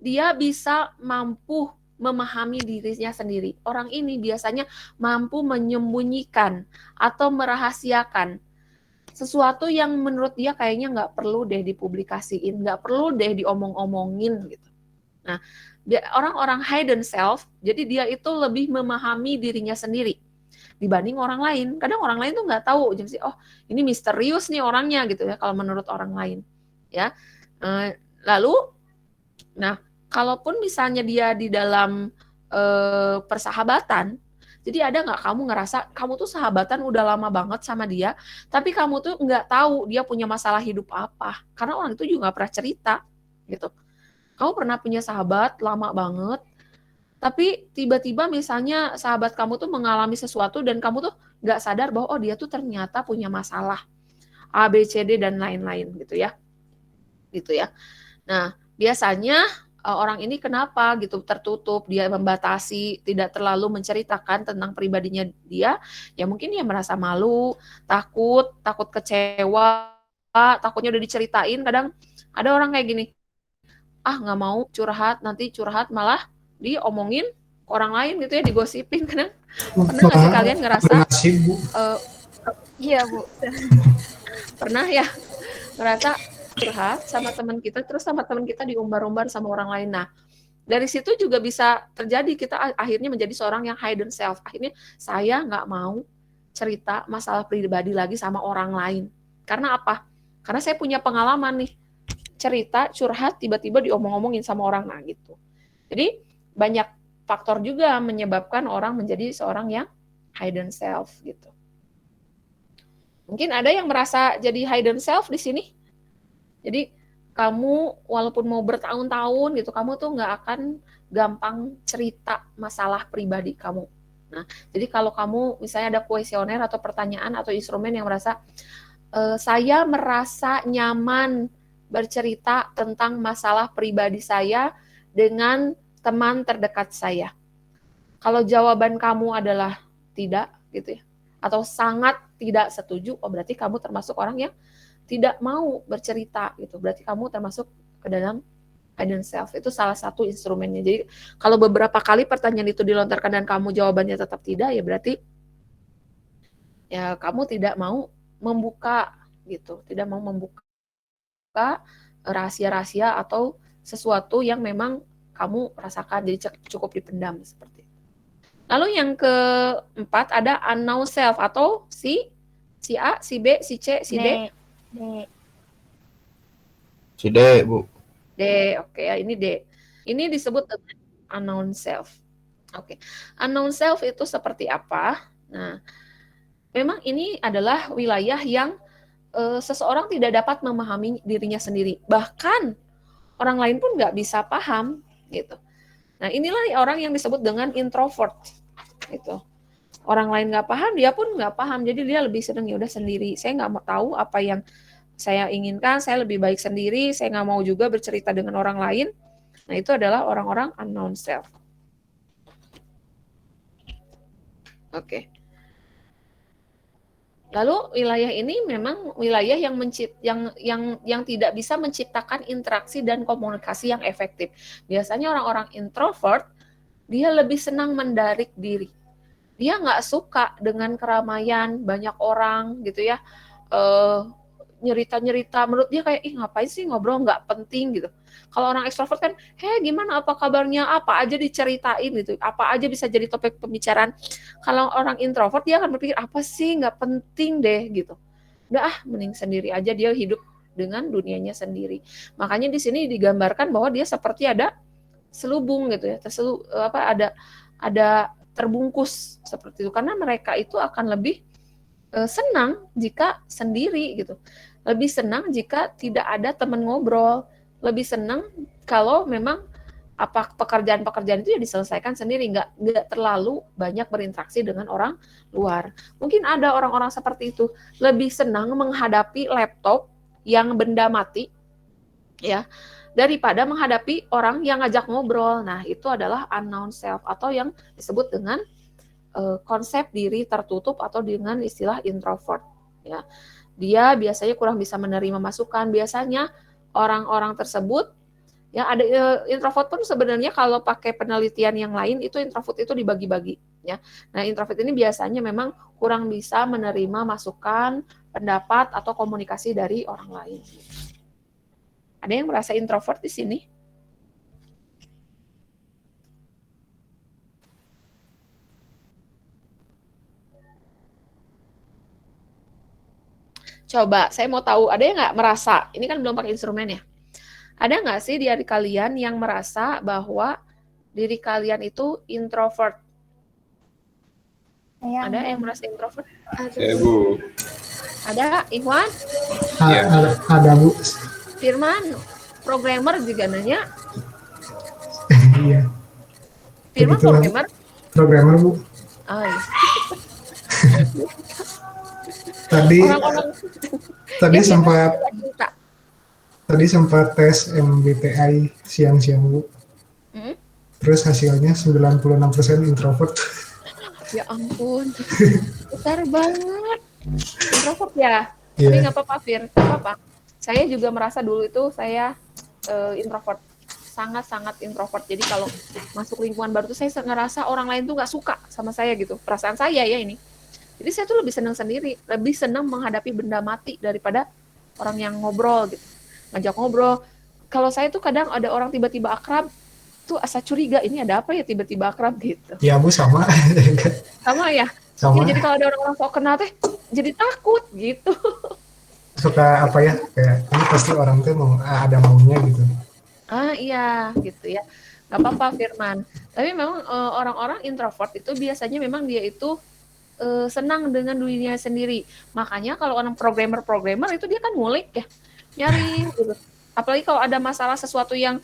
dia bisa mampu memahami dirinya sendiri. Orang ini biasanya mampu menyembunyikan atau merahasiakan sesuatu yang menurut dia kayaknya nggak perlu deh dipublikasiin, nggak perlu deh diomong-omongin gitu. Nah, orang-orang hidden self, jadi dia itu lebih memahami dirinya sendiri dibanding orang lain. Kadang orang lain tuh nggak tahu, jadi ini misterius nih orangnya gitu ya kalau menurut orang lain. Ya, lalu, nah kalaupun misalnya dia di dalam persahabatan, jadi ada nggak kamu ngerasa kamu tuh sahabatan udah lama banget sama dia, tapi kamu tuh nggak tahu dia punya masalah hidup apa, karena orang itu juga nggak pernah cerita gitu. Kamu pernah punya sahabat lama banget, tapi tiba-tiba misalnya sahabat kamu tuh mengalami sesuatu dan kamu tuh nggak sadar bahwa dia tuh ternyata punya masalah A, B, C, D dan lain-lain gitu ya. Nah, biasanya orang ini kenapa gitu tertutup, dia membatasi, tidak terlalu menceritakan tentang pribadinya dia, ya mungkin dia merasa malu, takut kecewa, takutnya udah diceritain. Kadang ada orang kayak gini, nggak mau curhat, nanti curhat malah diomongin ke orang lain gitu ya, digosipin. Kadang pernah nggak sih kalian ngerasa? Iya Bu. Pernah ya ngerasa curhat sama teman kita, terus sama teman kita diumbar-umbar sama orang lain. Nah, dari situ juga bisa terjadi kita akhirnya menjadi seorang yang hidden self. Akhirnya saya nggak mau cerita masalah pribadi lagi sama orang lain. Karena apa? Karena saya punya pengalaman nih, cerita, curhat, tiba-tiba diomong-omongin sama orang, nah gitu. Jadi banyak faktor juga menyebabkan orang menjadi seorang yang hidden self gitu. Mungkin ada yang merasa jadi hidden self di sini. Jadi kamu walaupun mau bertahun-tahun gitu, kamu tuh nggak akan gampang cerita masalah pribadi kamu. Nah, jadi kalau kamu misalnya ada kuesioner atau pertanyaan atau instrumen yang merasa saya merasa nyaman bercerita tentang masalah pribadi saya dengan teman terdekat saya. Kalau jawaban kamu adalah tidak gitu ya, atau sangat tidak setuju, oh berarti kamu termasuk orang yang tidak mau bercerita gitu. Berarti kamu termasuk ke dalam hidden self. Itu salah satu instrumennya. Jadi kalau beberapa kali pertanyaan itu dilontarkan dan kamu jawabannya tetap tidak, ya berarti ya kamu tidak mau membuka gitu, tidak mau membuka rahasia-rahasia atau sesuatu yang memang kamu rasakan, jadi cukup dipendam seperti itu. Lalu yang keempat ada unknown self atau si A, si B, si C, si D. Si D, Bu. D, oke ya, ini D. Ini disebut dengan unknown self. Oke. Unknown self itu seperti apa? Nah, memang ini adalah wilayah yang seseorang tidak dapat memahami dirinya sendiri. Bahkan orang lain pun nggak bisa paham gitu. Nah, inilah orang yang disebut dengan introvert gitu. Orang lain nggak paham, dia pun nggak paham. Jadi dia lebih senang ya udah sendiri. Saya nggak mau tahu apa yang saya inginkan, saya lebih baik sendiri. Saya nggak mau juga bercerita dengan orang lain. Nah, itu adalah orang-orang unknown self. Oke. Lalu wilayah ini memang wilayah yang tidak bisa menciptakan interaksi dan komunikasi yang efektif. Biasanya orang-orang introvert dia lebih senang mendarik diri. Dia nggak suka dengan keramaian banyak orang gitu ya, nyerita-nyerita. Menurut dia kayak ngapain sih ngobrol, nggak penting gitu. Kalau orang ekstrovert kan, gimana, apa kabarnya, apa aja diceritain gitu, apa aja bisa jadi topik pembicaraan. Kalau orang introvert dia akan berpikir apa sih, nggak penting deh gitu. Udah mending sendiri aja, dia hidup dengan dunianya sendiri. Makanya di sini digambarkan bahwa dia seperti ada selubung gitu ya, ada terbungkus seperti itu, karena mereka itu akan lebih senang jika sendiri gitu, lebih senang jika tidak ada teman ngobrol, lebih senang kalau memang pekerjaan-pekerjaan itu ya diselesaikan sendiri, nggak terlalu banyak berinteraksi dengan orang luar. Mungkin ada orang-orang seperti itu lebih senang menghadapi laptop yang benda mati ya daripada menghadapi orang yang ngajak ngobrol. Nah, itu adalah unknown self atau yang disebut dengan konsep diri tertutup atau dengan istilah introvert ya. Dia biasanya kurang bisa menerima masukan. Biasanya orang-orang tersebut ya, ada introvert pun sebenarnya kalau pakai penelitian yang lain itu introvert itu dibagi-bagi ya. Nah, introvert ini biasanya memang kurang bisa menerima masukan, pendapat atau komunikasi dari orang lain. Ada yang merasa introvert di sini? Coba, saya mau tahu, ada yang nggak merasa, ini kan belum pakai instrumen ya, ada nggak sih di diri kalian yang merasa bahwa diri kalian itu introvert? Ada yang merasa introvert? Ya, Bu. Ada, Ikhwan? Ada, Bu. Firman, programmer juga nanya. Iya. Firman Programmer, Bu. Oh, iya. Tadi sempat tes MBTI siang-siang, Bu. Terus hasilnya 96% introvert. Ya ampun. Besar banget. Introvert ya? Yeah. Tapi nggak apa-apa, Fir. Nggak apa-apa. Saya juga merasa dulu itu saya introvert. Sangat-sangat introvert. Jadi kalau masuk lingkungan baru tuh saya ngerasa orang lain tuh nggak suka sama saya gitu. Perasaan saya ya ini. Jadi saya tuh lebih senang sendiri. Lebih senang menghadapi benda mati daripada orang yang ngobrol gitu. ngajak ngobrol. Kalau saya tuh kadang ada orang tiba-tiba akrab, tuh asa curiga, ini ada apa ya tiba-tiba akrab gitu. Ya Bu sama. Sama ya? Sama. Ya, jadi kalau ada orang-orang sok kenal teh, jadi takut gitu. Suka apa ya, kayak ini pasti orang tuh mau ada maunya gitu. Iya gitu ya. Gak apa-apa Firman. Tapi memang orang-orang introvert itu biasanya memang dia itu senang dengan dirinya sendiri. Makanya kalau orang programmer itu dia kan ngulik ya, nyari gitu. Apalagi kalau ada masalah sesuatu yang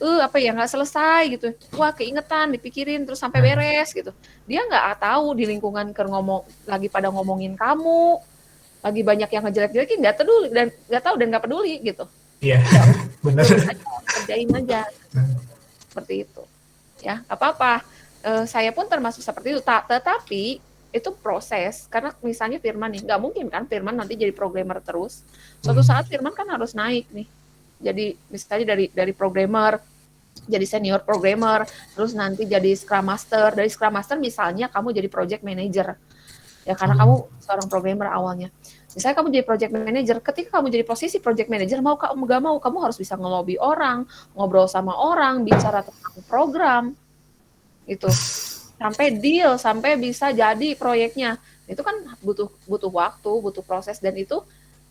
apa ya nggak selesai gitu, wah keingetan, dipikirin terus sampai beres gitu. Dia nggak tahu di lingkungan lagi pada ngomongin kamu, lagi banyak yang ngejelek-jelekin, nggak peduli dan nggak tahu dan nggak peduli gitu. Iya, benar. Kerjain aja. Seperti itu ya, apa-apa. Saya pun termasuk seperti itu, tetapi itu proses, karena misalnya Firman nih, nggak mungkin kan Firman nanti jadi programmer terus. Suatu saat Firman kan harus naik nih, jadi misalnya dari programmer jadi senior programmer, terus nanti jadi scrum master, dari scrum master misalnya kamu jadi project manager ya, karena kamu seorang programmer awalnya. Misalnya kamu jadi project manager, ketika kamu jadi posisi project manager, mau kamu gak mau, kamu harus bisa ngelobi orang, ngobrol sama orang, bicara tentang program, gitu. Sampai deal, sampai bisa jadi proyeknya. Itu kan butuh waktu, butuh proses, dan itu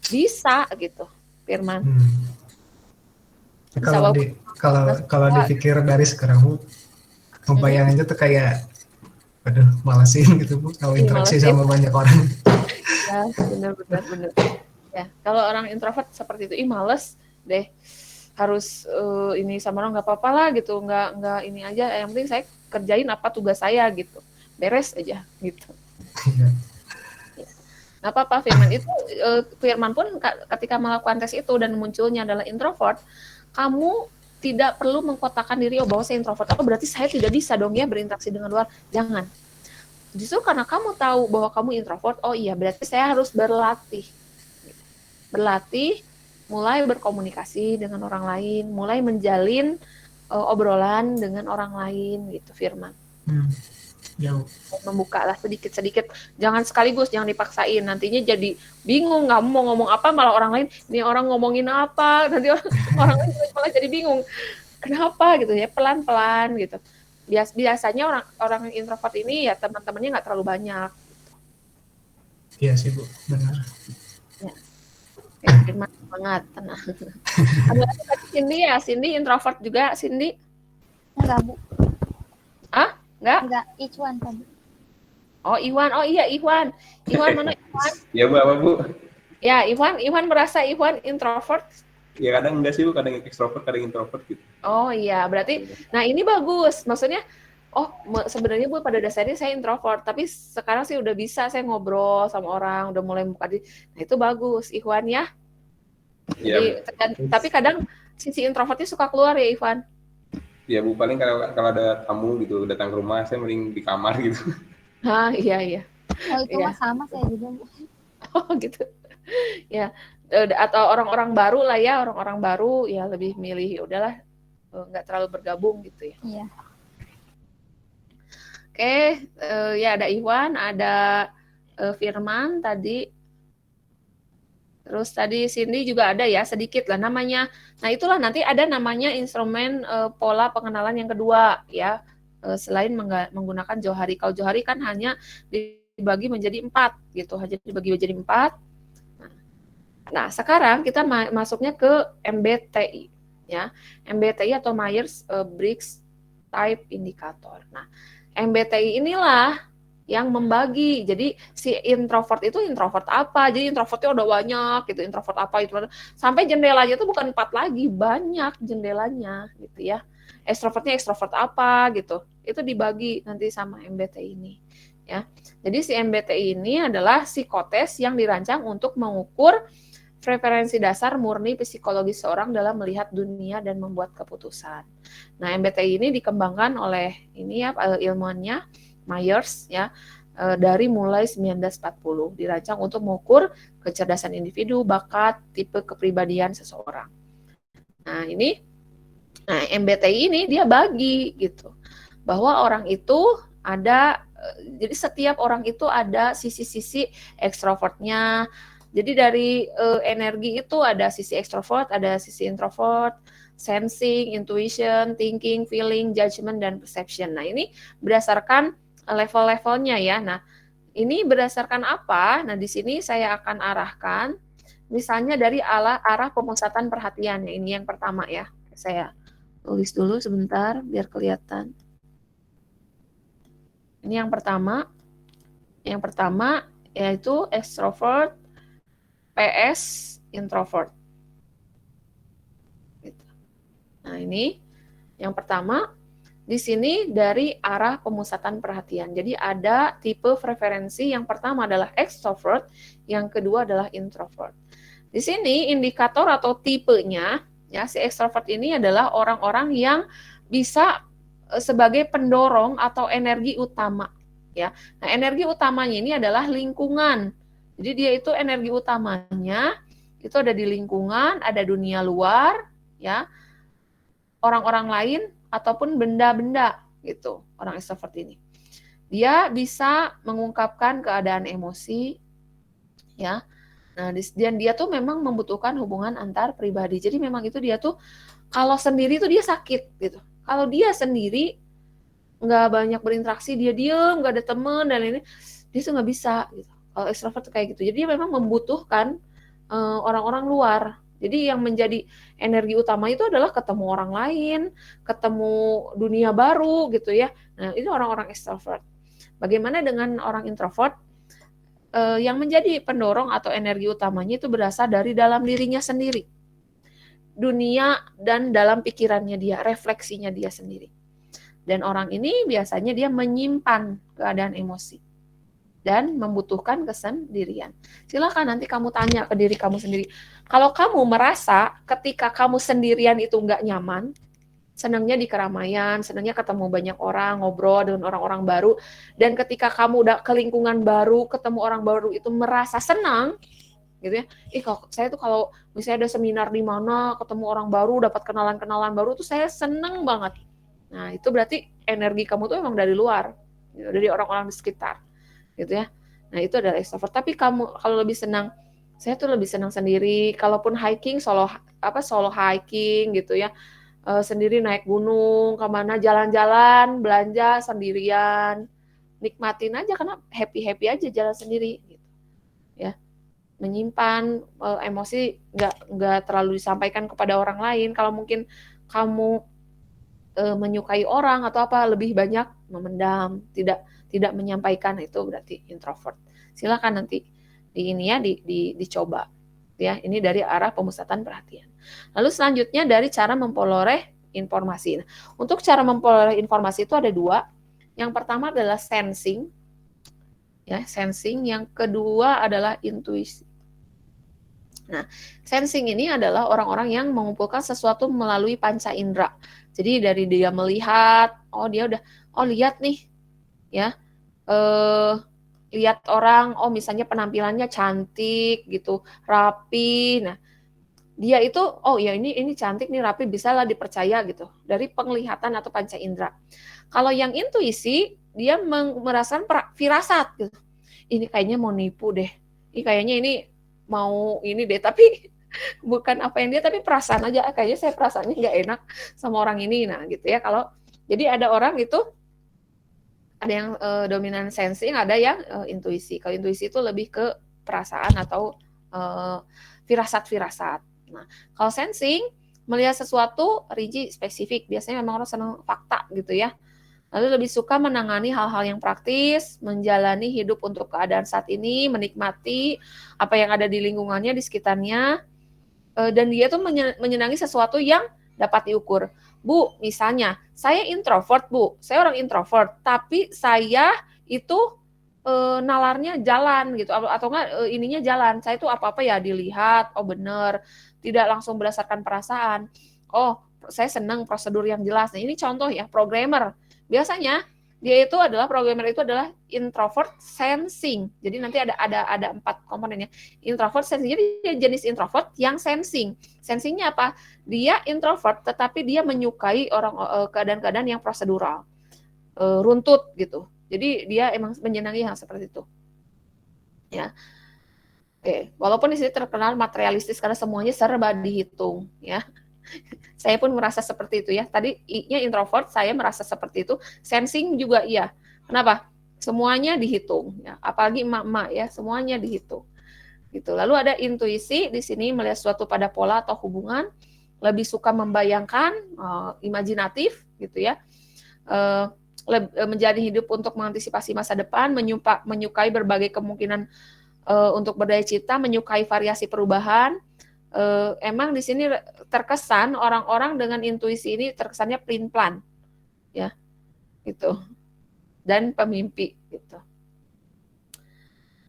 bisa gitu, Firman. Kalau dipikir dari sekarang, membayangannya tuh kayak, aduh, malesin gitu Bu, kalau interaksi sama banyak orang. Ya, benar. Ya, kalau orang introvert seperti itu, males deh, harus ini sama orang, nggak apa-apa lah gitu, nggak ini aja, yang penting saya kerjain apa tugas saya gitu, beres aja gitu. Ya. Nggak apa-apa Firman, itu Firman pun ketika melakukan tes itu dan munculnya adalah introvert, kamu tidak perlu mengkotakkan diri, bahwa saya introvert, berarti saya tidak bisa dong ya berinteraksi dengan luar. Jangan. Justru karena kamu tahu bahwa kamu introvert, iya berarti saya harus berlatih, mulai berkomunikasi dengan orang lain, mulai menjalin obrolan dengan orang lain gitu Firman. Membuka lah sedikit-sedikit, jangan sekaligus, jangan dipaksain, nantinya jadi bingung, kamu mau ngomong apa malah orang lain, ini orang ngomongin apa, nanti orang lain malah jadi bingung, kenapa gitu ya, pelan-pelan gitu. Biasanya orang introvert ini ya teman-temannya nggak terlalu banyak. Iya sih Bu, benar. Ya. Firman banget, tenang. Ada lagi Cindy ya, Cindy introvert juga, Cindy? Enggak Bu. Enggak, Iwan tadi. Oh Iwan, oh iya Iwan mana Iwan? Ya Bu, apa Bu? Ya Iwan merasa Iwan introvert? Ya kadang enggak sih Bu, kadang extrovert, kadang introvert gitu. Oh iya, berarti, nah ini bagus, maksudnya, sebenarnya Bu pada dasarnya saya introvert, tapi sekarang sih udah bisa saya ngobrol sama orang, udah mulai buka diri, nah itu bagus, Iwan ya. Jadi, tapi kadang sisi introvertnya suka keluar ya Iwan. Ya Bu, paling kalau ada tamu gitu datang ke rumah, saya mending di kamar gitu. Iya. Oh itu mah sama saya juga Bu. Oh gitu. Ya, atau orang-orang baru lah ya, orang-orang baru ya lebih milih ya udahlah nggak terlalu bergabung gitu ya. Iya. Oke, ya ada Iwan, ada Firman tadi. Terus tadi Cindy juga ada ya, sedikit lah namanya. Nah itulah nanti ada namanya instrumen pola pengenalan yang kedua ya, selain menggunakan Johari. Kalau Johari kan hanya dibagi menjadi 4 gitu, hanya dibagi menjadi 4. Nah sekarang kita masuknya ke MBTI ya, MBTI atau Myers-Briggs Type Indicator. Nah MBTI inilah yang membagi. Jadi si introvert itu introvert apa? Jadi introvertnya udah banyak gitu. Introvert apa itu sampai jendelanya itu bukan 4 lagi, banyak jendelanya gitu ya. Extrovertnya extrovert apa gitu. Itu dibagi nanti sama MBTI ini ya. Jadi si MBTI ini adalah psikotes yang dirancang untuk mengukur preferensi dasar murni psikologi seorang dalam melihat dunia dan membuat keputusan. Nah, MBTI ini dikembangkan oleh ilmuannya Myers ya, dari mulai 1940, dirancang untuk mengukur kecerdasan individu, bakat, tipe kepribadian seseorang. Nah, MBTI ini dia bagi gitu, bahwa orang itu ada, jadi setiap orang itu ada sisi-sisi ekstrovertnya, Jadi dari energi itu ada sisi extrovert, ada sisi introvert, sensing, intuition, thinking, feeling, judgment, dan perception. Nah, ini berdasarkan level-levelnya ya. Nah, ini berdasarkan apa? Nah, di sini saya akan arahkan, misalnya dari arah pemusatan perhatian. Ini yang pertama ya. Saya tulis dulu sebentar biar kelihatan. Ini yang pertama. Yang pertama yaitu extrovert, PS, introvert. Nah, ini yang pertama. Di sini dari arah pemusatan perhatian. Jadi ada tipe preferensi, yang pertama adalah extrovert, yang kedua adalah introvert. Di sini indikator atau tipenya, ya, si extrovert ini adalah orang-orang yang bisa sebagai pendorong atau energi utama, ya. Nah, energi utamanya ini adalah lingkungan. Jadi dia itu energi utamanya itu ada di lingkungan, ada dunia luar, ya, orang-orang lain ataupun benda-benda gitu. Orang extrovert ini dia bisa mengungkapkan keadaan emosi, ya. Nah, dan dia tuh memang membutuhkan hubungan antar pribadi. Jadi memang itu dia tuh kalau sendiri tuh dia sakit gitu. Kalau dia sendiri nggak banyak berinteraksi, dia diem, nggak ada teman dan ini, dia tuh nggak bisa gitu. Kalau extrovert tuh kayak gitu. Jadi dia memang membutuhkan orang-orang luar. Jadi yang menjadi energi utama itu adalah ketemu orang lain, ketemu dunia baru gitu ya. Nah, itu orang-orang extrovert. Bagaimana dengan orang introvert? Yang menjadi pendorong atau energi utamanya itu berasal dari dalam dirinya sendiri. Dunia dan dalam pikirannya dia, refleksinya dia sendiri. Dan orang ini biasanya dia menyimpan keadaan emosi dan membutuhkan kesendirian. Silakan nanti kamu tanya ke diri kamu sendiri. Kalau kamu merasa ketika kamu sendirian itu nggak nyaman, senangnya di keramaian, senangnya ketemu banyak orang, ngobrol dengan orang-orang baru, dan ketika kamu udah ke lingkungan baru, ketemu orang baru itu merasa senang, gitu ya. Saya tuh kalau misalnya ada seminar di mana, ketemu orang baru, dapat kenalan-kenalan baru tuh saya seneng banget. Nah, itu berarti energi kamu tuh emang dari luar, gitu, dari orang-orang di sekitar, gitu ya. Nah, itu adalah extrovert. Tapi kamu kalau lebih senang, saya tuh lebih senang sendiri. Kalaupun hiking, solo hiking gitu ya, sendiri naik gunung, kemana jalan-jalan, belanja sendirian, nikmatin aja karena happy aja jalan sendiri, gitu ya. Menyimpan emosi, nggak terlalu disampaikan kepada orang lain. Kalau mungkin kamu menyukai orang atau apa, lebih banyak memendam, tidak menyampaikan, itu berarti introvert. Silakan nanti dicoba ya. Ini dari arah pemusatan perhatian. Lalu selanjutnya dari cara memperoleh informasi. Nah, untuk cara memperoleh informasi itu ada dua. Yang pertama adalah sensing, ya, sensing. Yang kedua adalah intuisi. Nah, sensing ini adalah orang-orang yang mengumpulkan sesuatu melalui panca indera. Jadi dari dia melihat, lihat nih, ya, lihat orang, misalnya penampilannya cantik gitu, rapi. Nah, dia itu, ya ini cantik nih, rapi, bisalah dipercaya gitu dari penglihatan atau panca indera. Kalau yang intuisi, dia merasakan firasat gitu. Ini kayaknya mau nipu deh. Ini kayaknya ini mau ini deh, tapi bukan apa yang dia, tapi perasaan aja, kayaknya saya perasaannya nggak enak sama orang ini. Nah, gitu ya. Jadi ada orang itu, ada yang dominan sensing, ada yang intuisi. Kalau intuisi itu lebih ke perasaan atau firasat-firasat. Nah, kalau sensing, melihat sesuatu rinci, spesifik. Biasanya memang orang senang fakta gitu ya. Lalu lebih suka menangani hal-hal yang praktis, menjalani hidup untuk keadaan saat ini, menikmati apa yang ada di lingkungannya, di sekitarnya, dan dia tuh menyenangi sesuatu yang dapat diukur. Bu, misalnya, saya introvert, Bu. Saya orang introvert, tapi saya itu nalarnya jalan gitu, atau enggak ininya jalan. Saya tuh apa-apa ya dilihat, bener, tidak langsung berdasarkan perasaan. Saya senang prosedur yang jelas. Nah, ini contoh ya, programmer. Biasanya programmer itu adalah introvert sensing. Jadi nanti ada 4 komponennya. Introvert sensing. Jadi dia jenis introvert yang sensing. Sensingnya apa? Dia introvert tetapi dia menyukai keadaan-keadaan yang prosedural. Runtut gitu. Jadi dia emang menyenangi hal seperti itu. Ya. Oke, walaupun di sini terkenal materialistis karena semuanya serba dihitung, ya. Saya pun merasa seperti itu ya. Tadi I-nya introvert, saya merasa seperti itu. Sensing juga iya. Kenapa? Semuanya dihitung, ya. Apalagi emak-emak ya, semuanya dihitung. Gitu. Lalu ada intuisi di sini melihat suatu pada pola atau hubungan, lebih suka membayangkan, imajinatif, gitu ya. Menjadi hidup untuk mengantisipasi masa depan, menyukai berbagai kemungkinan untuk berdaya cipta, menyukai variasi perubahan. Emang di sini terkesan orang-orang dengan intuisi ini terkesannya pelin-pelan, ya, gitu, dan pemimpi, gitu.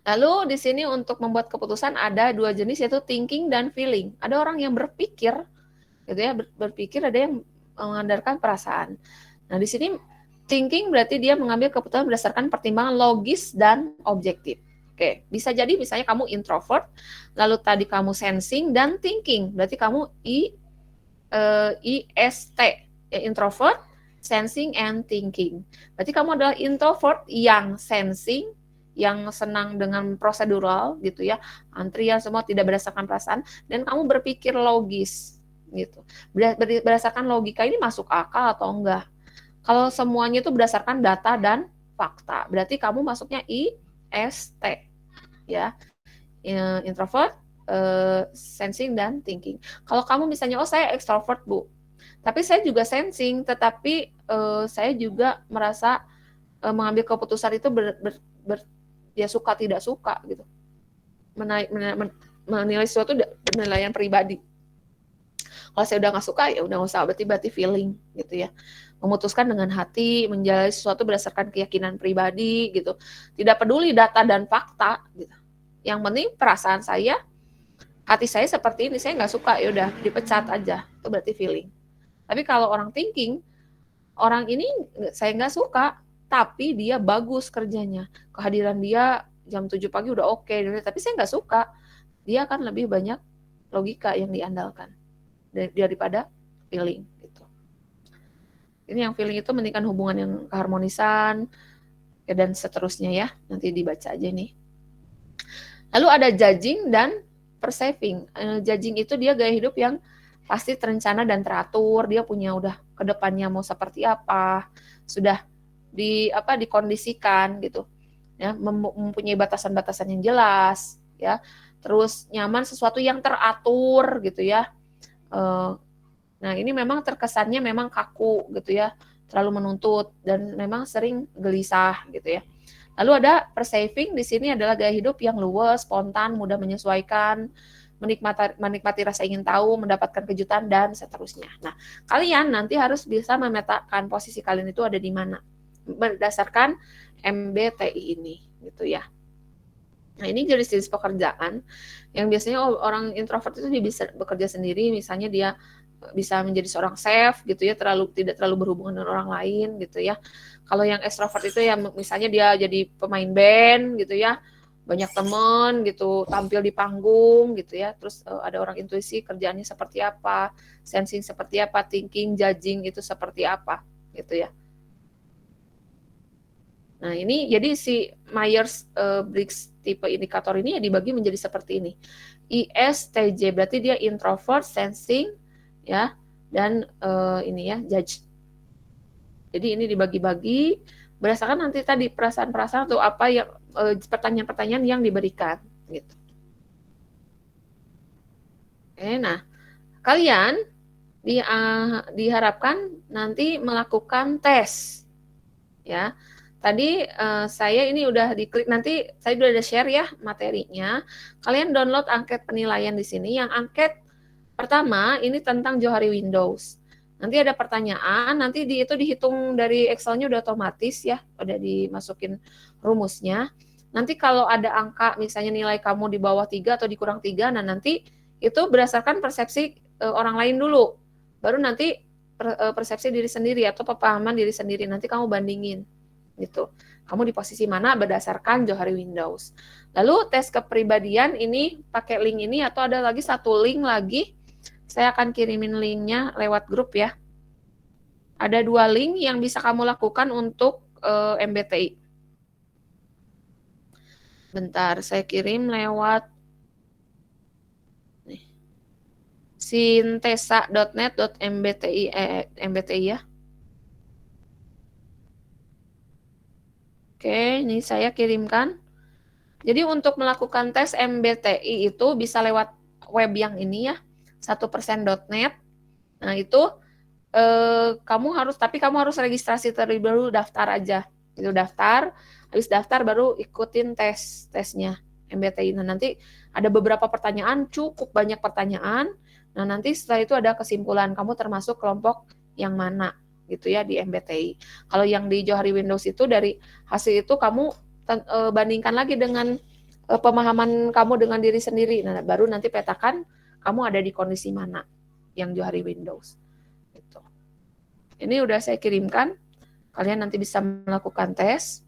Lalu di sini untuk membuat keputusan ada 2 jenis, yaitu thinking dan feeling. Ada orang yang berpikir, gitu ya, berpikir, ada yang mengandalkan perasaan. Nah di sini thinking berarti dia mengambil keputusan berdasarkan pertimbangan logis dan objektif. Oke, bisa jadi misalnya kamu introvert, lalu tadi kamu sensing dan thinking, berarti kamu IST, ya, introvert, sensing and thinking. Berarti kamu adalah introvert yang sensing, yang senang dengan prosedural gitu ya, antrian semua tidak berdasarkan perasaan, dan kamu berpikir logis gitu. Berdasarkan logika ini masuk akal atau enggak? Kalau semuanya itu berdasarkan data dan fakta, berarti kamu masuknya IST, ya, introvert, sensing dan thinking. Kalau kamu misalnya, oh saya extrovert Bu, tapi saya juga sensing, tetapi saya juga merasa mengambil keputusan itu ya suka tidak suka gitu, menilai sesuatu penilaian pribadi. Kalau saya udah nggak suka ya udah nggak usah, berarti feeling gitu ya. Memutuskan dengan hati, menjalani sesuatu berdasarkan keyakinan pribadi gitu. Tidak peduli data dan fakta gitu. Yang penting perasaan saya, hati saya seperti ini, saya nggak suka, ya udah dipecat aja. Itu berarti feeling. Tapi kalau orang thinking, orang ini saya nggak suka, tapi dia bagus kerjanya. Kehadiran dia jam 7 pagi udah oke, tapi saya nggak suka. Dia akan lebih banyak logika yang diandalkan daripada feeling. Ini yang feeling itu meningkatkan hubungan yang keharmonisan, ya, dan seterusnya ya. Nanti dibaca aja nih. Lalu ada judging dan perceiving. Judging itu dia gaya hidup yang pasti terencana dan teratur. Dia punya udah ke depannya mau seperti apa, sudah dikondisikan gitu. Ya, mempunyai batasan-batasan yang jelas, ya. Terus nyaman sesuatu yang teratur gitu ya. Nah, ini memang terkesannya memang kaku gitu ya, terlalu menuntut dan memang sering gelisah gitu ya. Lalu ada perceiving, di sini adalah gaya hidup yang luwes, spontan, mudah menyesuaikan, menikmati rasa ingin tahu, mendapatkan kejutan dan seterusnya. Nah, kalian nanti harus bisa memetakan posisi kalian itu ada di mana berdasarkan MBTI ini gitu ya. Nah, ini jenis-jenis pekerjaan yang biasanya orang introvert itu dia bisa bekerja sendiri, misalnya dia bisa menjadi seorang chef gitu ya, tidak terlalu berhubungan dengan orang lain gitu ya. Kalau yang extrovert itu ya misalnya dia jadi pemain band gitu ya, banyak teman gitu, tampil di panggung gitu ya. Terus ada orang intuisi kerjaannya seperti apa, sensing seperti apa, thinking, judging itu seperti apa gitu ya. Nah, ini jadi si Myers-Briggs tipe indikator ini ya dibagi menjadi seperti ini. ISTJ berarti dia introvert, sensing, ya, dan ini ya judge. Jadi ini dibagi-bagi berdasarkan nanti tadi perasaan-perasaan atau apa yang pertanyaan-pertanyaan yang diberikan gitu. Oke, nah kalian diharapkan nanti melakukan tes, ya. Tadi saya ini udah diklik, nanti saya udah ada share ya materinya. Kalian download angket penilaian di sini. Yang angket pertama ini tentang Johari Windows. Nanti ada pertanyaan, nanti itu dihitung dari Excel-nya udah otomatis ya, udah dimasukin rumusnya. Nanti kalau ada angka misalnya nilai kamu di bawah 3 atau dikurang 3, nah nanti itu berdasarkan persepsi orang lain dulu. Baru nanti persepsi diri sendiri atau pemahaman diri sendiri, nanti kamu bandingin gitu. Kamu di posisi mana berdasarkan Johari Windows. Lalu tes kepribadian ini pakai link ini atau ada lagi satu link lagi. Saya akan kirimin linknya lewat grup ya. Ada 2 link yang bisa kamu lakukan untuk MBTI. Bentar, saya kirim lewat sintesa.net.mbti ya. Oke, ini saya kirimkan. Jadi untuk melakukan tes MBTI itu bisa lewat web yang ini ya, 1%.net. Nah, itu tapi kamu harus registrasi terlebih dahulu, daftar aja. Itu daftar, habis daftar baru ikutin tesnya MBTI. Nah, nanti ada beberapa pertanyaan, cukup banyak pertanyaan. Nah, nanti setelah itu ada kesimpulan kamu termasuk kelompok yang mana gitu ya di MBTI. Kalau yang di Johari Windows itu dari hasil itu kamu bandingkan lagi dengan pemahaman kamu dengan diri sendiri. Nah, baru nanti petakan kamu ada di kondisi mana yang Johari Windows. Gitu. Ini udah saya kirimkan. Kalian nanti bisa melakukan tes.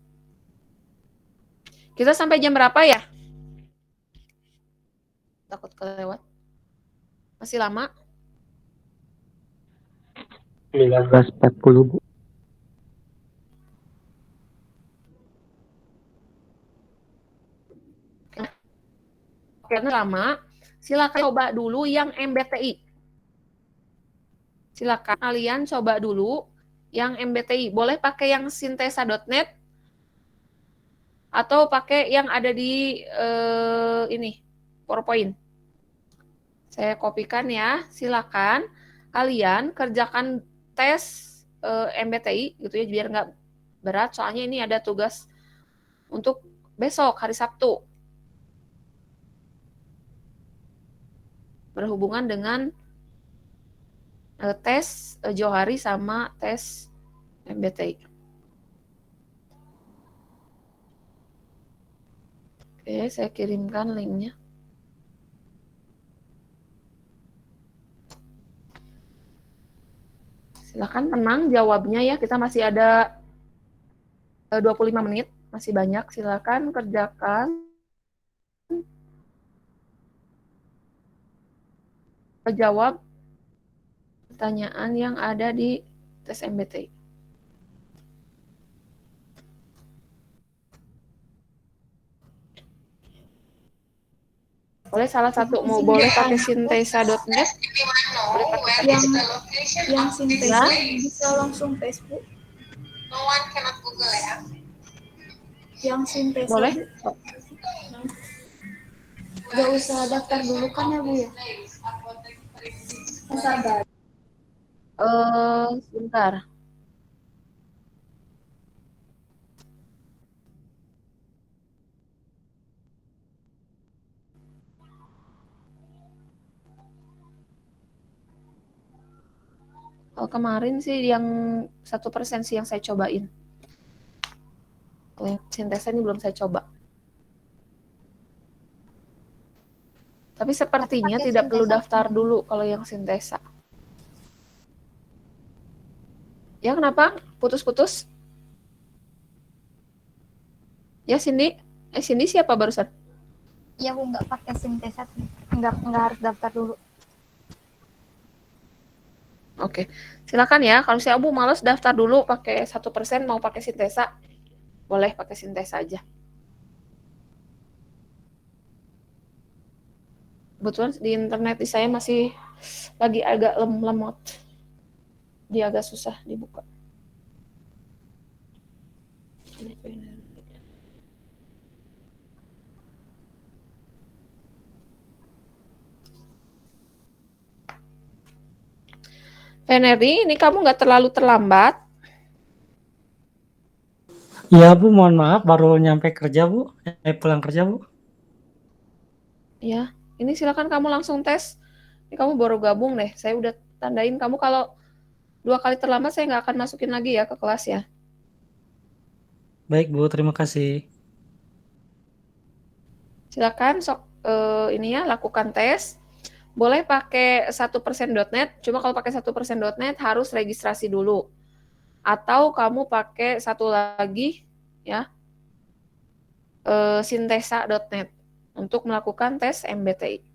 Kita sampai jam berapa ya? Takut kelewat. Masih lama? 19.40 Bu. Karena lama, silakan coba dulu yang MBTI. Silakan kalian coba dulu yang MBTI. Boleh pakai yang sintesa.net atau pakai yang ada di ini, PowerPoint. Saya kopikan ya. Silakan kalian kerjakan tes MBTI gitu ya, biar nggak berat. Soalnya ini ada tugas untuk besok hari Sabtu. Berhubungan dengan tes Johari sama tes MBTI. Oke, saya kirimkan linknya. Silakan tenang jawabnya ya, kita masih ada 25 menit, masih banyak. Silakan kerjakan. Jawab pertanyaan yang ada di tes MBTI. Boleh salah satu, mau boleh pakai sintesa.net. Yang sintesa bisa langsung Facebook. Yang sintesa Boleh? Gak usah daftar dulu kan ya Bu ya? Sabar. Sebentar. Kemarin sih yang 1% sih yang saya cobain. Yang sintesa ini belum saya coba. Tapi sepertinya tidak perlu daftar dulu kalau yang sintesa. Ya kenapa? Putus-putus? Ya Cindy? Cindy siapa barusan? Ya Bu, nggak pakai sintesa, nggak harus daftar dulu. Oke, silakan ya. Kalau si Abu males daftar dulu pakai 1%, mau pakai sintesa, boleh pakai sintesa aja. Kebetulan di internet di saya masih lagi agak lemot. Dia agak susah dibuka. Venerdi, ini kamu nggak terlalu terlambat? Iya Bu, mohon maaf baru nyampe kerja Bu. Pulang kerja Bu. Ya, ini silakan kamu langsung tes. Ini kamu baru gabung deh. Saya udah tandain kamu kalau 2 kali terlambat saya nggak akan masukin lagi ya ke kelas ya. Baik Bu, terima kasih. Silakan ini ya lakukan tes. Boleh pakai 1%.net, cuma kalau pakai 1%.net harus registrasi dulu. Atau kamu pakai satu lagi ya, sintesa.net untuk melakukan tes MBTI.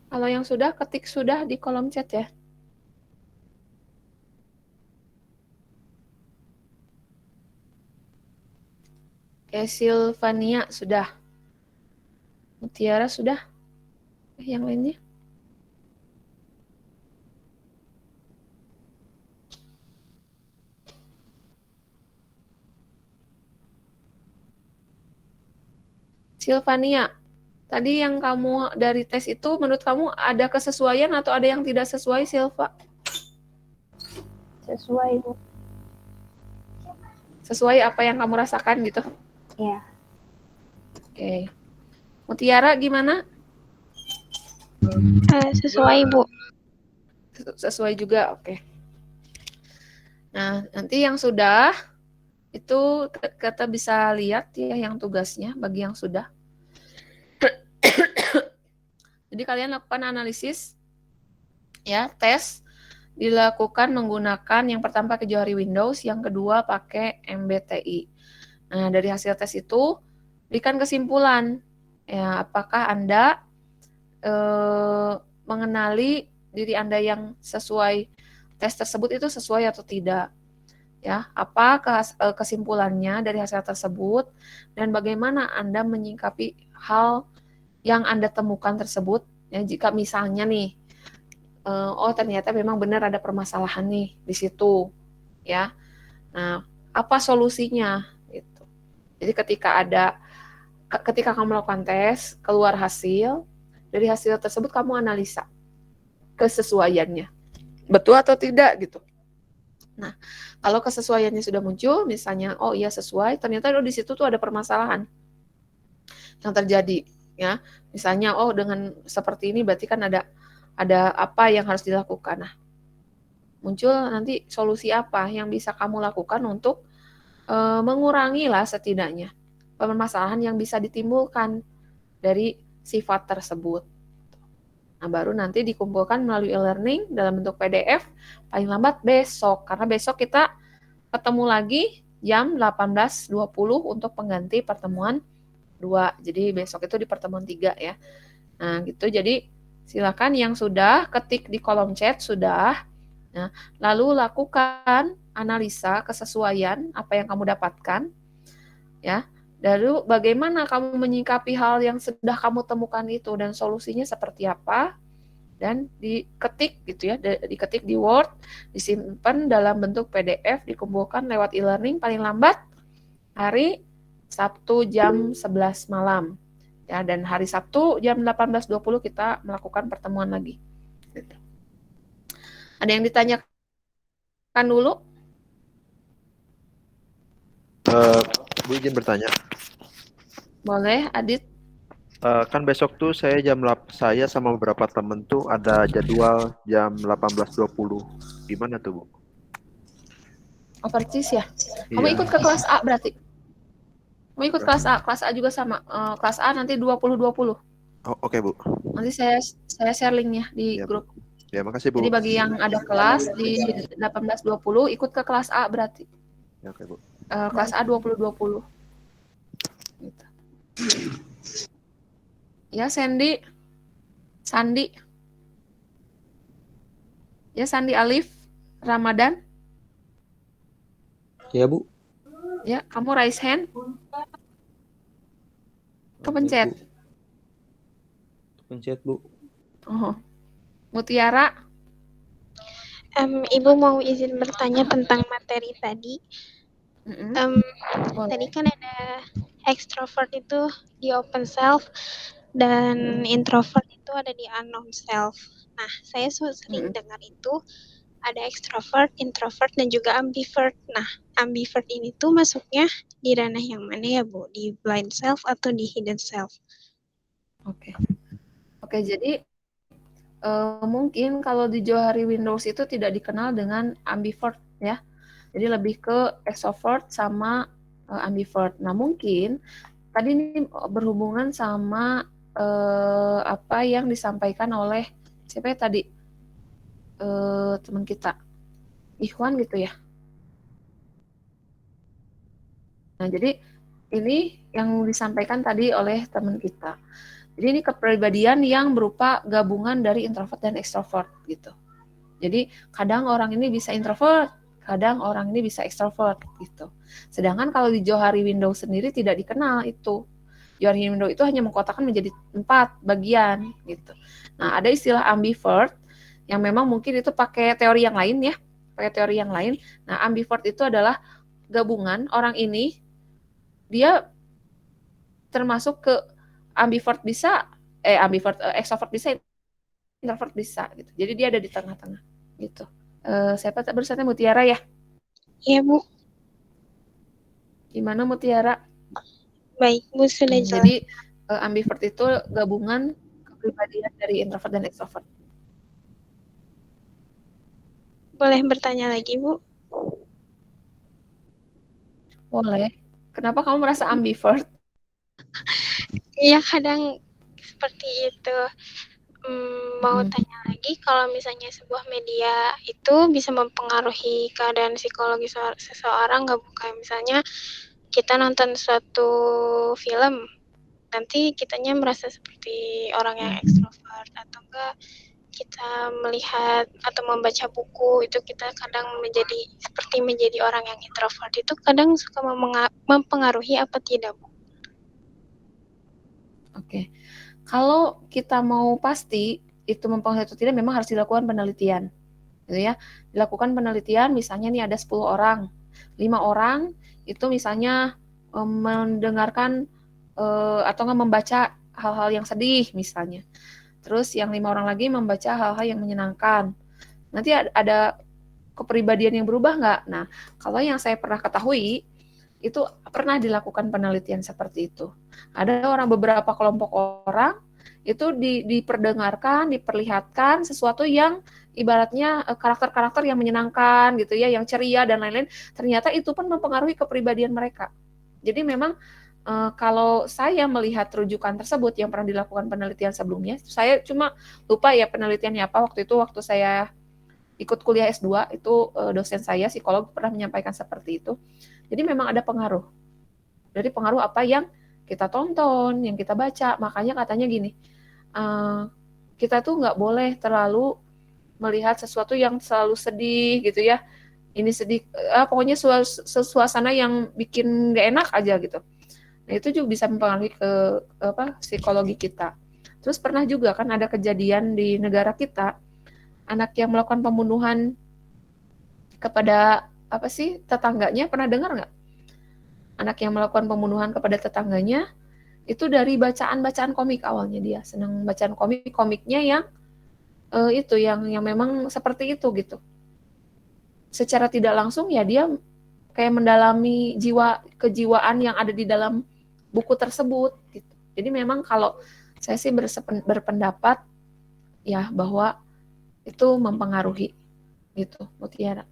Kalau yang sudah, ketik sudah di kolom chat ya. Oke, Silvania sudah. Mutiara sudah. Yang lainnya? Silvania, tadi yang kamu dari tes itu menurut kamu ada kesesuaian atau ada yang tidak sesuai, Silva? Sesuai, Bu. Sesuai apa yang kamu rasakan gitu? Ya. Oke. Mutiara gimana? Sesuai, Bu. Sesuai juga, oke. Nah, nanti yang sudah itu kita bisa lihat ya yang tugasnya bagi yang sudah. Jadi kalian lakukan analisis ya, tes dilakukan menggunakan yang pertama pakai Johari Windows, yang kedua pakai MBTI. Nah, dari hasil tes itu berikan kesimpulan ya, apakah Anda mengenali diri Anda yang sesuai tes tersebut itu sesuai atau tidak. Ya, apa kesimpulannya dari hasil tersebut dan bagaimana Anda menyikapi hal yang Anda temukan tersebut. Ya, jika misalnya nih, oh ternyata memang benar ada permasalahan nih di situ, ya. Nah, apa solusinya? Gitu. Jadi ketika kamu melakukan tes, keluar hasil, dari hasil tersebut kamu analisa kesesuaiannya, betul atau tidak gitu. Nah, kalau kesesuaiannya sudah muncul, misalnya, oh iya sesuai, ternyata di situ tuh ada permasalahan yang terjadi, ya. Misalnya, oh dengan seperti ini berarti kan ada apa yang harus dilakukan. Nah, muncul nanti solusi apa yang bisa kamu lakukan untuk mengurangi lah setidaknya permasalahan yang bisa ditimbulkan dari sifat tersebut. Nah, baru nanti dikumpulkan melalui e-learning dalam bentuk PDF paling lambat besok, karena besok kita ketemu lagi jam 18.20 untuk pengganti pertemuan 2. Jadi besok itu di pertemuan 3 ya. Nah, gitu. Jadi silakan yang sudah ketik di kolom chat sudah. Nah, lalu lakukan analisa kesesuaian apa yang kamu dapatkan ya. Lalu bagaimana kamu menyikapi hal yang sudah kamu temukan itu dan solusinya seperti apa, dan diketik gitu ya, diketik di Word, disimpan dalam bentuk PDF, dikumpulkan lewat e-learning paling lambat hari Sabtu jam 11 malam. Ya, dan hari Sabtu jam 18.20 kita melakukan pertemuan lagi. Gitu. Ada yang ditanyakan dulu? Bu izin bertanya. Boleh, Adit. Kan besok tuh saya sama beberapa temen tuh ada jadwal jam 18.20. Gimana tuh, Bu? Overseas ya? Kamu Iya. ikut ke kelas A berarti? Kamu ikut kelas A juga sama. Kelas A nanti 20-20. Oh, oke, Bu. Nanti saya share linknya di Ya, grup. Ya, makasih, Bu. Jadi bagi yang ada kelas di 18.20 ikut ke kelas A berarti. Ya, oke, Bu. Kelas A 20-20. Gitu. Ya, Sandi. Ya, Sandi Alif Ramadan. Ya, Bu. Ya, kamu raise hand. Kepencet. Pencet, Bu. Oh. Mutiara. Ibu mau izin bertanya tentang materi tadi. Tadi kan ada extrovert itu di open self dan introvert itu ada di unknown self. Nah, saya sering dengar itu ada extrovert, introvert, dan juga ambivert. Nah, ambivert ini tuh masuknya di ranah yang mana ya, Bu? Di blind self atau di hidden self? Oke, jadi mungkin kalau di Johari Windows itu tidak dikenal dengan ambivert ya. Jadi lebih ke extrovert sama ambivert. Nah, mungkin tadi ini berhubungan sama apa yang disampaikan oleh siapa ya tadi? Teman kita. Ikhwan gitu ya. Nah, jadi ini yang disampaikan tadi oleh teman kita. Jadi ini kepribadian yang berupa gabungan dari introvert dan extrovert gitu. Jadi kadang orang ini bisa introvert, kadang orang ini bisa extrovert gitu. Sedangkan kalau di Johari Window sendiri tidak dikenal itu. Johari Window itu hanya mengkotakkan menjadi 4 bagian gitu. Nah, ada istilah ambivert yang memang mungkin itu pakai teori yang lain ya, pakai teori yang lain. Nah, ambivert itu adalah gabungan orang ini dia termasuk ke ambivert bisa, extrovert bisa, introvert bisa gitu. Jadi dia ada di tengah-tengah gitu. Siapa tak bersama Mutiara ya? Iya, Bu. Gimana Mutiara? Baik, Bu, sudah jelas. Jadi ambivert itu gabungan kepribadian dari introvert dan extrovert. Boleh bertanya lagi, Bu? Boleh. Kenapa kamu merasa ambivert? Iya, kadang seperti itu. Mau tanya lagi, kalau misalnya sebuah media itu bisa mempengaruhi keadaan psikologi seseorang nggak, Bu? Kayak misalnya kita nonton suatu film, nanti kitanya merasa seperti orang yang ekstrovert, atau enggak kita melihat atau membaca buku itu kita kadang menjadi orang yang introvert, itu kadang suka mempengaruhi apa tidak, Bu? Oke. Kalau kita mau pasti itu mempengaruhi atau tidak, memang harus dilakukan penelitian. Gitu ya. Dilakukan penelitian, misalnya nih ada 10 orang. 5 orang itu misalnya mendengarkan atau nggak membaca hal-hal yang sedih misalnya. Terus yang 5 orang lagi membaca hal-hal yang menyenangkan. Nanti ada kepribadian yang berubah nggak? Nah, kalau yang saya pernah ketahui, itu pernah dilakukan penelitian seperti itu. Ada beberapa kelompok orang itu diperdengarkan, diperlihatkan sesuatu yang ibaratnya karakter-karakter yang menyenangkan gitu ya, yang ceria dan lain-lain. Ternyata itu pun mempengaruhi kepribadian mereka. Jadi memang kalau saya melihat rujukan tersebut yang pernah dilakukan penelitian sebelumnya, saya cuma lupa ya penelitiannya apa waktu saya ikut kuliah S2, itu dosen saya psikolog pernah menyampaikan seperti itu. Jadi memang ada pengaruh. Dari pengaruh apa yang kita tonton, yang kita baca. Makanya katanya gini, kita tuh nggak boleh terlalu melihat sesuatu yang selalu sedih gitu ya. Ini sedih, pokoknya suasana yang bikin nggak enak aja gitu. Nah itu juga bisa mempengaruhi ke psikologi kita. Terus pernah juga kan ada kejadian di negara kita, anak yang melakukan pembunuhan kepada tetangganya, pernah dengar nggak? Anak yang melakukan pembunuhan kepada tetangganya itu dari bacaan-bacaan komik awalnya, dia senang bacaan komiknya yang yang memang seperti itu gitu. Secara tidak langsung ya dia kayak mendalami kejiwaan yang ada di dalam buku tersebut gitu. Jadi memang kalau saya sih berpendapat ya bahwa itu mempengaruhi gitu, Mutiara.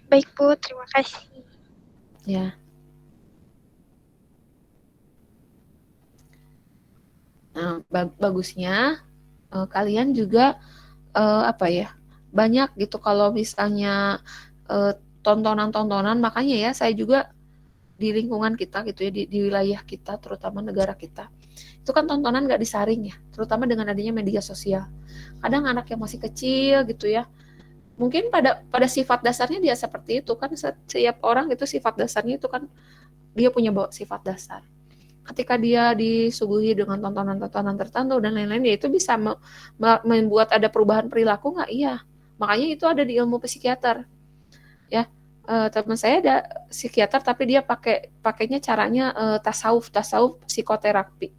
Baik, Bu, terima kasih. Ya. Nah, bagusnya kalian juga banyak gitu kalau misalnya tontonan-tontonan, makanya ya saya juga di lingkungan kita gitu ya, di wilayah kita, terutama negara kita, itu kan tontonan nggak disaring ya, terutama dengan adanya media sosial. Kadang anak yang masih kecil gitu ya, mungkin pada sifat dasarnya dia seperti itu kan, setiap orang itu sifat dasarnya itu kan dia punya sifat dasar. Ketika dia disuguhi dengan tontonan-tontonan tertentu dan lain-lain, ya itu bisa membuat ada perubahan perilaku nggak? Iya. Makanya itu ada di ilmu psikiater. Ya, teman saya ada psikiater tapi dia pakainya caranya tasawuf psikoterapi.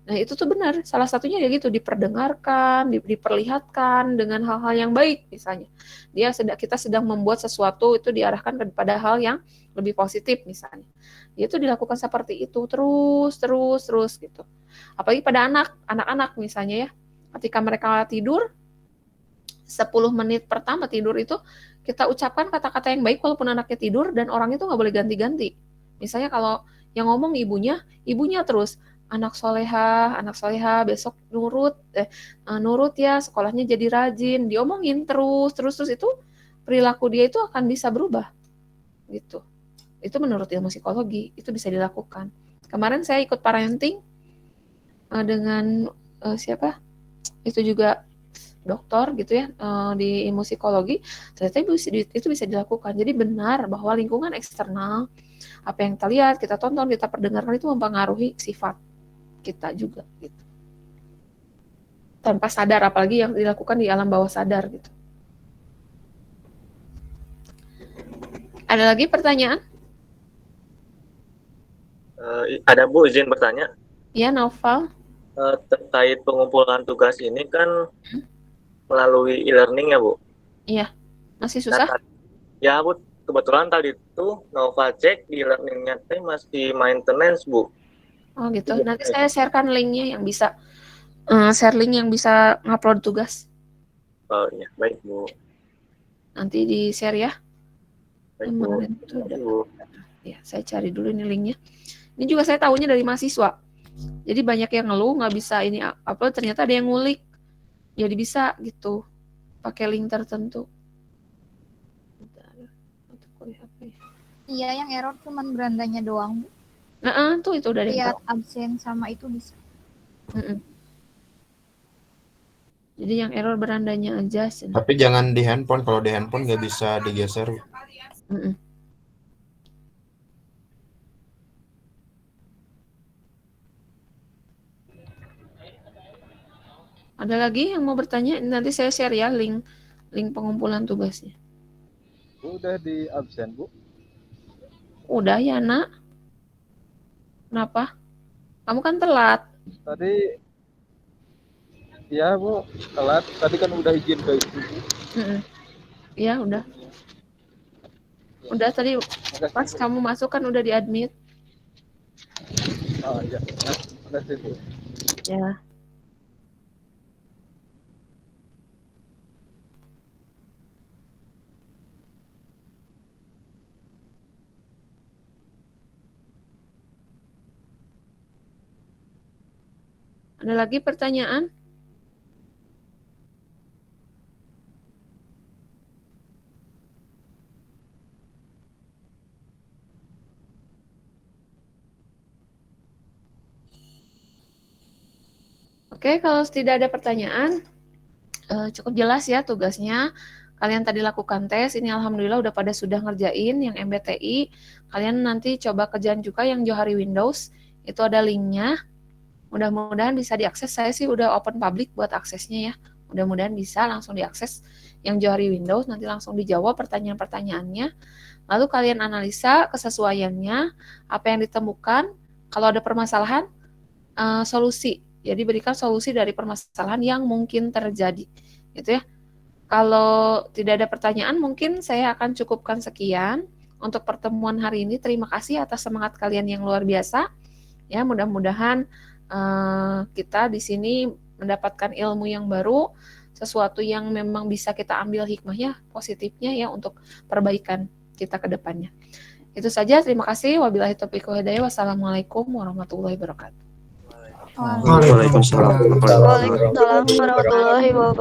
Nah itu tuh benar, salah satunya ya gitu, diperdengarkan, diperlihatkan dengan hal-hal yang baik misalnya. Kita sedang membuat sesuatu itu diarahkan kepada hal yang lebih positif misalnya. Itu dilakukan seperti itu terus gitu. Apalagi pada anak-anak misalnya ya, ketika mereka tidur 10 menit pertama tidur itu kita ucapkan kata-kata yang baik walaupun anaknya tidur, dan orang itu nggak boleh ganti-ganti. Misalnya kalau yang ngomong ibunya terus, anak soleha besok nurut ya, sekolahnya jadi rajin, diomongin terus itu perilaku dia itu akan bisa berubah gitu. Itu menurut ilmu psikologi itu bisa dilakukan. Kemarin saya ikut parenting dengan siapa? Itu juga dokter gitu ya, di ilmu psikologi, ternyata itu bisa dilakukan. Jadi benar bahwa lingkungan eksternal, apa yang kita lihat, kita tonton, kita perdengarkan itu mempengaruhi sifat kita juga gitu. Tanpa sadar, apalagi yang dilakukan di alam bawah sadar gitu. Ada lagi pertanyaan? Ada Bu, izin bertanya. Ya, Naufal. Terkait pengumpulan tugas ini kan melalui e-learning ya Bu? Iya, masih susah? Ya Bu, kebetulan tadi itu Nova cek di e-learningnya masih maintenance Bu. Oh gitu, nanti saya sharekan linknya yang bisa, share link yang bisa ngupload tugas. Oh iya, baik Bu. Nanti di-share ya. Baik Bu. Kemarin itu udah. Ya, saya cari dulu ini linknya. Ini juga saya tahunya dari mahasiswa. Jadi banyak yang ngeluh nggak bisa ini upload, ternyata ada yang ngulik. Jadi bisa gitu, pakai link tertentu. Iya, yang error cuman berandanya doang. Tuh itu udah lihat absen sama itu bisa. Jadi yang error berandanya aja. Tapi jangan di handphone, kalau di handphone nggak bisa digeser. Ada lagi yang mau bertanya? Nanti saya share ya link pengumpulan tugasnya. Udah di absen Bu? Udah ya nak. Kenapa? Kamu kan telat. Tadi ya Bu, telat. Tadi kan udah izin ke ibu. Iya udah. Udah tadi pas kamu masuk kan udah di-admit. Oh iya, makasih Bu. Ya. Ada lagi pertanyaan? Oke, kalau tidak ada pertanyaan, cukup jelas ya tugasnya. Kalian tadi lakukan tes, ini alhamdulillah udah pada sudah ngerjain yang MBTI. Kalian nanti coba kerjaan juga yang Johari Windows, itu ada linknya. Mudah-mudahan bisa diakses. Saya sih udah open public buat aksesnya ya. Mudah-mudahan bisa langsung diakses yang Johari Windows, nanti langsung dijawab pertanyaan-pertanyaannya. Lalu kalian analisa kesesuaiannya, apa yang ditemukan, kalau ada permasalahan, solusi. Jadi berikan solusi dari permasalahan yang mungkin terjadi, gitu ya. Kalau tidak ada pertanyaan, mungkin saya akan cukupkan sekian untuk pertemuan hari ini. Terima kasih atas semangat kalian yang luar biasa. Ya, mudah-mudahan kita di sini mendapatkan ilmu yang baru, sesuatu yang memang bisa kita ambil hikmahnya, positifnya ya untuk perbaikan kita ke depannya. Itu saja, terima kasih. Wabillahi taufiq wal hidayah. Wassalamualaikum warahmatullahi wabarakatuh. Waalaikumsalam warahmatullahi wabarakatuh.